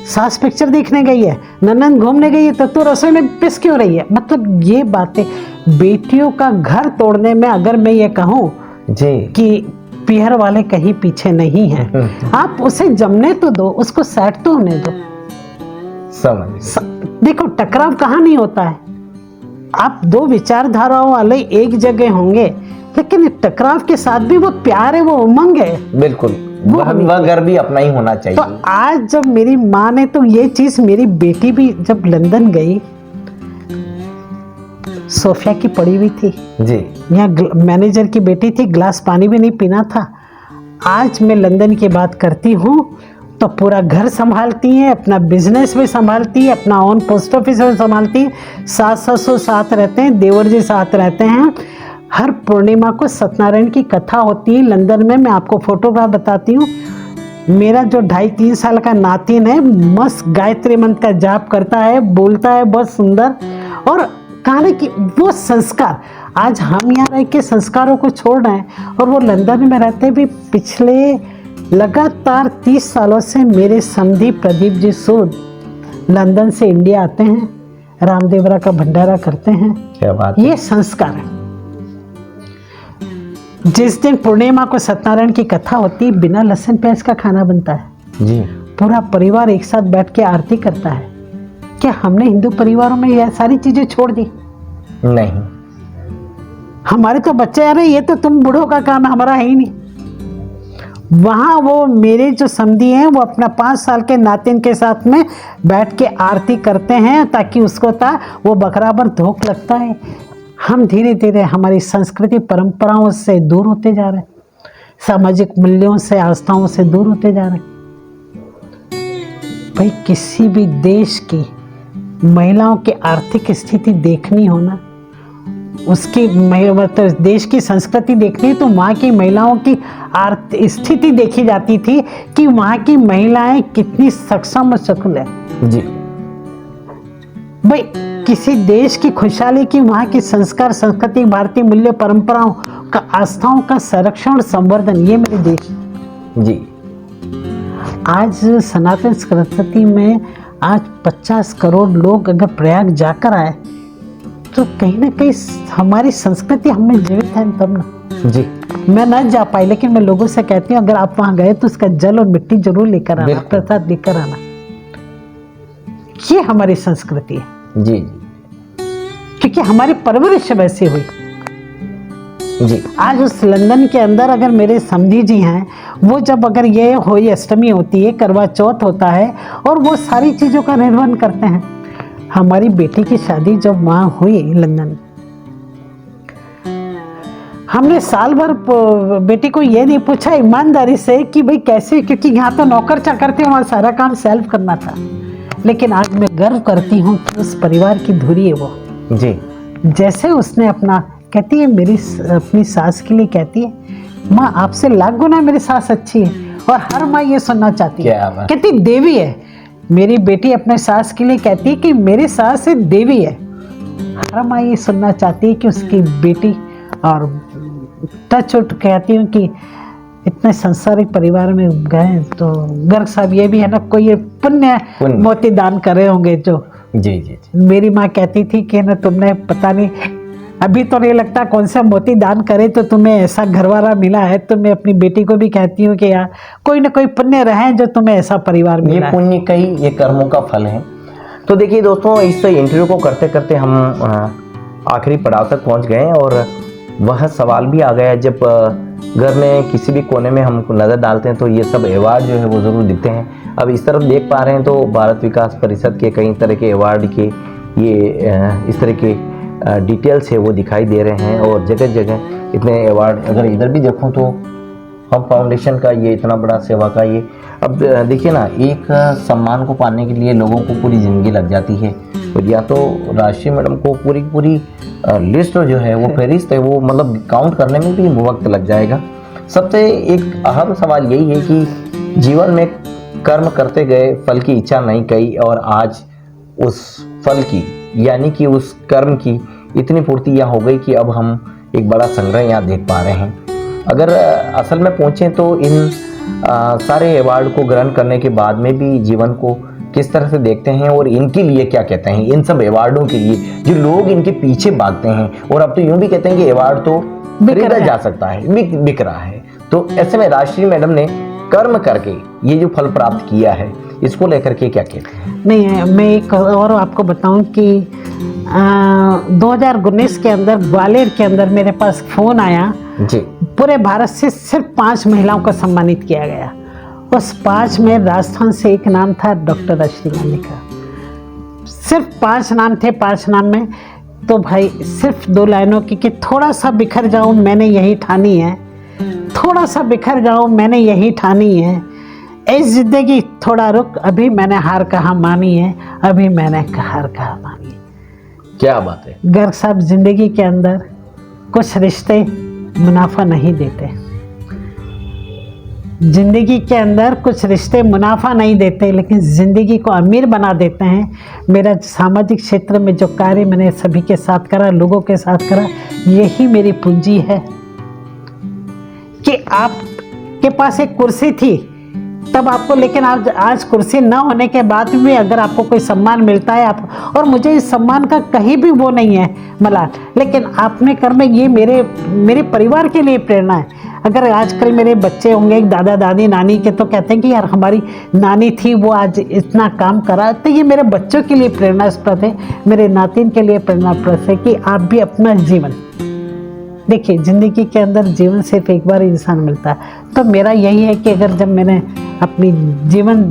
सास पिक्चर देखने गई है, ननद घूमने गई है, तो रसोई में पिस क्यों रही है। मतलब ये बातें, बेटियों का घर तोड़ने में अगर मैं ये कहूँ जी, कि पीहर वाले कहीं पीछे नहीं हैं। आप उसे जमने तो दो, उसको सेट तो होने दो। समझ। देखो टकराव कहाँ नहीं होता है, आप 2 विचारधाराओं वाले एक जगह होंगे, लेकिन टकराव के साथ भी वो प्यार है, वो उमंग है। बिल्कुल, वह घर भी अपना ही होना चाहिए। तो आज जब मेरी माँ ने, तो ये चीज मेरी बेटी भी जब लंदन गई, सोफिया की पड़ी हुई थी जी, यहाँ मैनेजर की बेटी थी, गिलास पानी भी नहीं पीना था। आज मैं लंदन की बात करती हूँ तो पूरा घर संभालती है, अपना बिजनेस भी संभालती है, अपना ओन पोस्ट ऑफिस भी संभालती है। सास ससुर साथ रहते हैं, देवर जी साथ रहते हैं। हर पूर्णिमा को सत्यनारायण की कथा होती है लंदन में। मैं आपको फोटोग्राफ बताती हूँ। मेरा जो 2.5-3 साल का नातिन है, मस्त गायत्री मंत्र का जाप करता है, बोलता है बहुत सुंदर। और कहने की वो संस्कार, आज हम यहाँ रह के संस्कारों को छोड़ रहे हैं, और वो लंदन में रहते भी पिछले लगातार 30 सालों से मेरे समधी प्रदीप जी सूद लंदन से इंडिया आते हैं, रामदेवरा का भंडारा करते हैं। क्या बात है। ये संस्कार है। जिस दिन पूर्णिमा को सत्यनारायण की कथा होती है, बिना लहसुन प्याज का खाना बनता है जी, पूरा परिवार एक साथ बैठ के आरती करता है। क्या हमने हिंदू परिवारों में यह सारी चीजें छोड़ दी? नहीं, हमारे तो बच्चे आ रहे, ये तो तुम बूढ़ों का काम, हमारा है ही नहीं। वहां वो मेरे जो समधी हैं, वो अपना 5 साल के नातिन के साथ में बैठ के आरती करते हैं, ताकि उसको वो बराबर धोख लगता है। हम धीरे धीरे हमारी संस्कृति परंपराओं से दूर होते जा रहे हैं, सामाजिक मूल्यों से, आस्थाओं से दूर होते जा रहे हैं। भाई किसी भी देश की महिलाओं की आर्थिक स्थिति देखनी हो ना, उसकी मतलब देश की संस्कृति देखनी है, तो वहाँ की महिलाओं की आर्थिक स्थिति देखी जाती थी कि वहाँ की महिलाएं कितनी सक्षम और सकुल है। जी, भाई किसी देश की खुशहाली की वहाँ की संस्कार, संस्कृति, भारतीय मूल्य, परंपराओं का, आस्थाओं का संरक्षण और संवर्धन, ये मेरे देश। जी, आज सनातन संस्कृति में आज 50 करोड़ लोग अगर प्रयाग जाकर आए, तो कहीं ना कहीं हमारी संस्कृति हमें जीवित है तब ना। जी, मैं न जा पाई, लेकिन मैं लोगों से कहती हूँ अगर आप वहां गए तो उसका जल और मिट्टी जरूर लेकर आना, प्रसाद लेकर आना। ये हमारी संस्कृति है। जी, क्योंकि हमारी परवरिश वैसी हुई। जी, आज उस लंदन के अंदर अगर मेरे समधी जी हैं, वो जब अगर ये होली अष्टमी होती है, करवा चौथ होता है, और वो सारी चीज़ों का निर्वहन करते हैं। हमारी बेटी की शादी जब वहाँ हुई लंदन, हमने साल भर बेटी को ये नहीं पूछा ईमानदारी से कि भाई कैसे, क्योंकि यहाँ तो नौकर चाकर थे, वहाँ सारा काम सेल्फ करना था। लेकिन आज मैं गर्व करती हूँ कि उस परिवार की धुरी है वो। जी, जैसे उसने अपना, कहती है मेरी अपनी सास के लिए कहती है, माँ आपसे लाख गुना मेरी सास अच्छी है। और हर माँ ये सुनना चाहती है, कहती देवी है। मेरी बेटी अपने सास के लिए कहती है कि मेरी सास है देवी है। हर माँ ये सुनना चाहती है कि उसकी बेटी, और टच उठ कहती हूँ कि इतने संसारिक परिवार में गए, तो गर्ग साहब ये भी है ना, कोई पुण्य मोती दान करे होंगे जो। जी, जी, मेरी माँ कहती थी कि ना तुमने पता नहीं अभी तो नहीं लगता कौन सा मोती दान करे तो तुम्हें ऐसा घरवाला मिला है। तो मैं अपनी बेटी को भी कहती हूँ कि यार कोई ना कोई पुण्य रहे जो तुम्हें ऐसा परिवार ये मिला है। पुण्य का ही ये कर्मों का फल है। तो देखिए दोस्तों, इस इंटरव्यू को करते करते हम आखिरी पड़ाव तक पहुंच गए और वह सवाल भी आ गया, जब घर में किसी भी कोने में हम नज़र डालते हैं तो ये सब अवार्ड जो है वो ज़रूर दिखते हैं। अब इस तरफ देख पा रहे हैं तो भारत विकास परिषद के कई तरह के अवार्ड के ये इस तरह के डिटेल्स है वो दिखाई दे रहे हैं और जगह जगह इतने अवार्ड। अगर इधर भी देखूं तो हम फाउंडेशन का ये इतना बड़ा सेवा का ये, अब देखिए ना, एक सम्मान को पाने के लिए लोगों को पूरी ज़िंदगी लग जाती है। और या तो राशि मैडम को पूरी लिस्ट जो है वो फहरिस्त है वो मतलब काउंट करने में भी वक्त लग जाएगा। सबसे एक अहम सवाल यही है कि जीवन में कर्म करते गए, फल की इच्छा नहीं की और आज उस फल की यानी कि उस कर्म की इतनी पूर्ति यहाँ हो गई कि अब हम एक बड़ा संग्रह यहाँ देख पा रहे हैं। अगर असल में पहुँचें तो इन सारे अवार्ड को ग्रहण करने के बाद में भी जीवन को किस तरह से देखते हैं और इनके लिए क्या कहते हैं, इन सब अवार्डों के लिए जो लोग इनके पीछे भागते हैं। और अब तो यूं भी कहते हैं कि अवार्ड तो खरीदा जा सकता है, बिक रहा है। तो ऐसे में राजश्री मैडम ने कर्म करके ये जो फल प्राप्त किया है इसको लेकर के क्या कहते हैं? नहीं, मैं एक और आपको बताऊं कि 2019 के अंदर ग्वालियर के अंदर मेरे पास फोन आया जी। पूरे भारत से सिर्फ 5 महिलाओं को सम्मानित किया गया। उस 5 में राजस्थान से एक नाम था डॉक्टर राजश्री गांधी का। सिर्फ 5 नाम थे। 5 नाम में तो भाई सिर्फ 2 लाइनों की कि थोड़ा सा बिखर जाऊं मैंने यही ठानी है, थोड़ा सा बिखर जाऊं मैंने यही ठानी है, इस जिंदगी थोड़ा रुक अभी मैंने हार कहा मानी है, अभी मैंने हार कहा मानी है। क्या बात है। गर्ग साहब, जिंदगी के अंदर कुछ रिश्ते मुनाफा नहीं देते। जिंदगी के अंदर कुछ रिश्ते मुनाफा नहीं देते लेकिन ज़िंदगी को अमीर बना देते हैं। मेरा सामाजिक क्षेत्र में जो कार्य मैंने सभी के साथ करा, लोगों के साथ करा, यही मेरी पूंजी है। कि आपके पास एक कुर्सी थी तब आपको, लेकिन आज कुर्सी न होने के बाद भी अगर आपको कोई सम्मान मिलता है आप, और मुझे इस सम्मान का कहीं भी वो नहीं है मलाल, लेकिन आपने कर्म ये मेरे परिवार के लिए प्रेरणा है। अगर आजकल मेरे बच्चे होंगे दादा दादी नानी के तो कहते हैं कि यार हमारी नानी थी वो आज इतना काम करा, तो ये मेरे बच्चों के लिए प्रेरणास्पद है, मेरे नातिन के लिए प्रेरणास्पद है कि आप भी अपना जीवन देखिए। ज़िंदगी के अंदर जीवन सिर्फ एक बार इंसान मिलता है। तो मेरा यही है कि अगर जब मैंने अपनी जीवन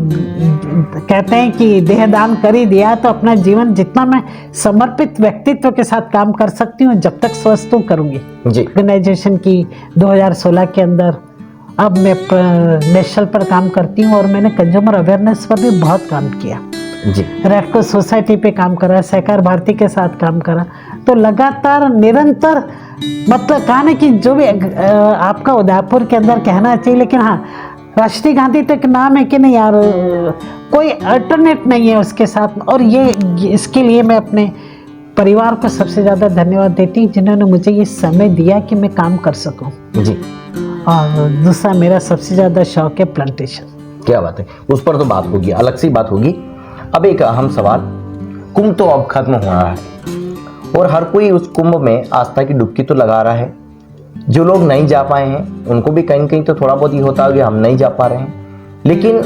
कहते हैं कि देहदान कर ही दिया तो अपना जीवन जितना मैं समर्पित व्यक्तित्व के साथ काम कर सकती हूँ जब तक स्वस्थ हूँ करूँगी जी। ऑर्गेनाइजेशन की 2016 के अंदर अब मैं नेशनल पर काम करती हूँ और मैंने कंज्यूमर अवेयरनेस पर भी बहुत काम किया जी। रेड क्रॉस सोसाइटी पे काम करा, सहकार भारती के साथ काम करा। तो लगातार निरंतर मतलब कहा ना कि जो भी आपका उदयपुर के अंदर कहना चाहिए, लेकिन हाँ राष्ट्रीय गांधी तो एक नाम है कि नहीं यार, कोई अल्टरनेट नहीं है उसके साथ। और ये इसके लिए मैं अपने परिवार को सबसे ज़्यादा धन्यवाद देती हूँ जिन्होंने मुझे ये समय दिया कि मैं काम कर सकूँ जी। और दूसरा मेरा सबसे ज़्यादा शौक है प्लांटेशन। क्या बात है, उस पर तो बात होगी, अलग सी बात होगी। अब एक अहम सवाल, कुंभ तो अब खत्म हो रहा है और हर कोई उस कुंभ में आस्था की डुबकी तो लगा रहा है। जो लोग नहीं जा पाए हैं उनको भी कहीं कहीं तो थोड़ा बहुत ही होता है कि हम नहीं जा पा रहे हैं। लेकिन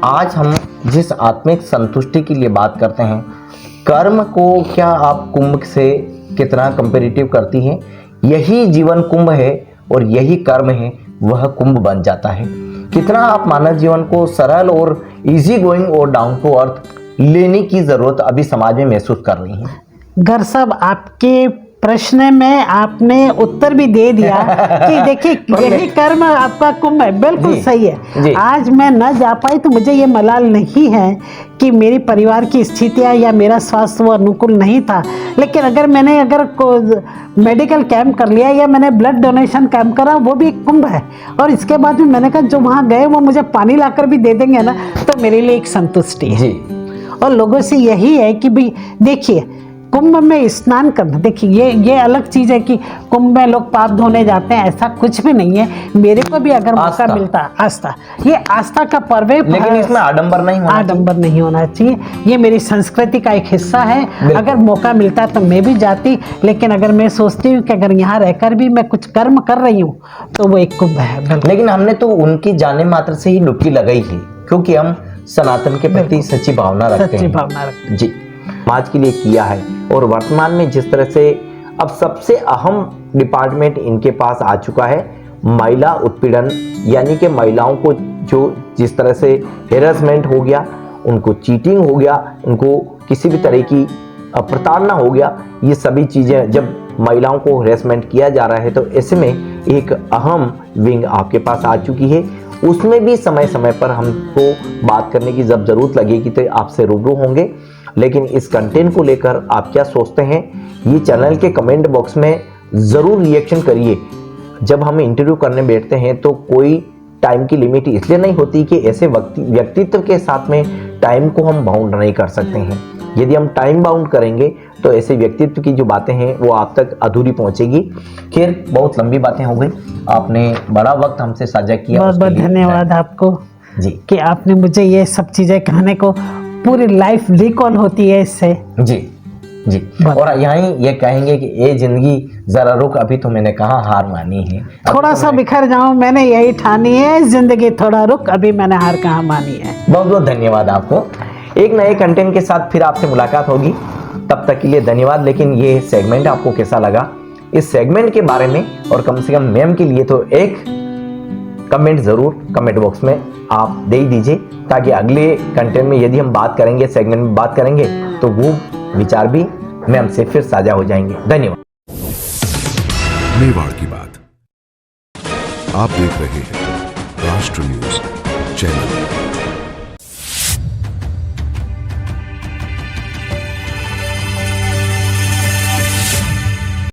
आज हम जिस आत्मिक संतुष्टि के लिए बात करते हैं, कर्म को क्या आप कुंभ से कितना कंपेरेटिव करती हैं? यही जीवन कुंभ है और यही कर्म है वह कुंभ बन जाता है। कितना आप मानव जीवन को सरल और इजी गोइंग और डाउन टू अर्थ लेने की जरूरत अभी समाज में महसूस कर रही हैं? घर साहब, आपके प्रश्न में आपने उत्तर भी दे दिया कि देखिए यही कर्म आपका कुंभ है। बिल्कुल सही है। आज मैं न जा पाई तो मुझे ये मलाल नहीं है कि मेरी परिवार की स्थितियां या मेरा स्वास्थ्य वो अनुकूल नहीं था, लेकिन अगर मैंने मेडिकल कैंप कर लिया या मैंने ब्लड डोनेशन कैंप करा, वो भी एक कुंभ है। और इसके बाद भी मैंने कहा जो वहाँ गए वो मुझे पानी लाकर भी दे देंगे ना, तो मेरे लिए एक संतुष्टि है। और लोगों से यही है कि भाई देखिए कुंभ में स्नान करना, देखिए ये अलग चीज़ है कि कुंभ में लोग पाप धोने जाते हैं, ऐसा कुछ भी नहीं है। मेरे को भी अगर मौका मिलता, आस्था, ये आस्था का पर्व है, लेकिन इसमें आडंबर नहीं होना चाहिए। आडंबर नहीं होना चाहिए। ये मेरी संस्कृति का एक हिस्सा है। अगर मौका मिलता तो मैं भी जाती, लेकिन अगर मैं सोचती हूँ कि अगर यहाँ रहकर भी मैं कुछ कर्म कर रही हूँ तो वो एक कुंभ है। लेकिन हमने तो उनकी जाने मात्र से ही डुबकी लगाई है, क्योंकि हम सनातन के प्रति सच्ची भावना रखते हैं। जी, समाज के लिए किया है। और वर्तमान में जिस तरह से अब सबसे अहम डिपार्टमेंट इनके पास आ चुका है, महिला उत्पीड़न, यानी कि महिलाओं को जो जिस तरह से हेरसमेंट हो गया, उनको चीटिंग हो गया, उनको किसी भी तरह की प्रताड़ना हो गया, ये सभी चीज़ें जब महिलाओं को हेरसमेंट किया जा रहा है तो ऐसे में एक अहम विंग आपके पास आ चुकी है। उसमें भी समय समय पर हमको बात करने की जब ज़रूरत लगेगी तो आपसे रूबरू होंगे। लेकिन इस कंटेंट को लेकर आप क्या सोचते हैं, ये चैनल के कमेंट बॉक्स में ज़रूर रिएक्शन करिए। जब हम इंटरव्यू करने बैठते हैं तो कोई टाइम की लिमिट इसलिए नहीं होती कि ऐसे व्यक्तित्व के साथ में टाइम को हम बाउंड नहीं कर सकते हैं। यदि हम टाइम बाउंड करेंगे तो ऐसे व्यक्तित्व की जो बातें हैं वो आप तक अधूरी पहुंचेगी। खैर, बहुत लंबी बातें हो गई, आपने बड़ा वक्त हमसे साझा किया। बहुत बहुत धन्यवाद आपको जी कि आपने मुझे ये सब चीज़ें कहने को, पूरी लाइफ रिकॉल होती है इससे। जी जी। और यहीं ये कहेंगे कि ये जिंदगी जरा रुक, अभी तो मैंने कहा हार मानी है, थोड़ा सा बिखर जाऊं, मैंने यही ठानी है, जिंदगी थोड़ा रुक, अभी मैंने हार कहाँ मानी है। बहुत बहुत धन्यवाद आपको। एक नए कंटेंट के साथ फिर आपसे मुलाकात होगी, तब तक के लिए धन्यवाद। लेकिन ये सेगमेंट आपको कैसा लगा, इस सेगमेंट के बारे में और कम से कम मैम के लिए तो एक कमेंट ज़रूर कमेंट बॉक्स में आप दे दीजिए, ताकि अगले कंटेंट में यदि हम बात करेंगे, सेगमेंट में बात करेंगे, तो वो विचार भी मैम से फिर साझा हो जाएंगे। धन्यवाद। मेवाड़ की बात आप देख रहे हैं राष्ट्र न्यूज चैनल।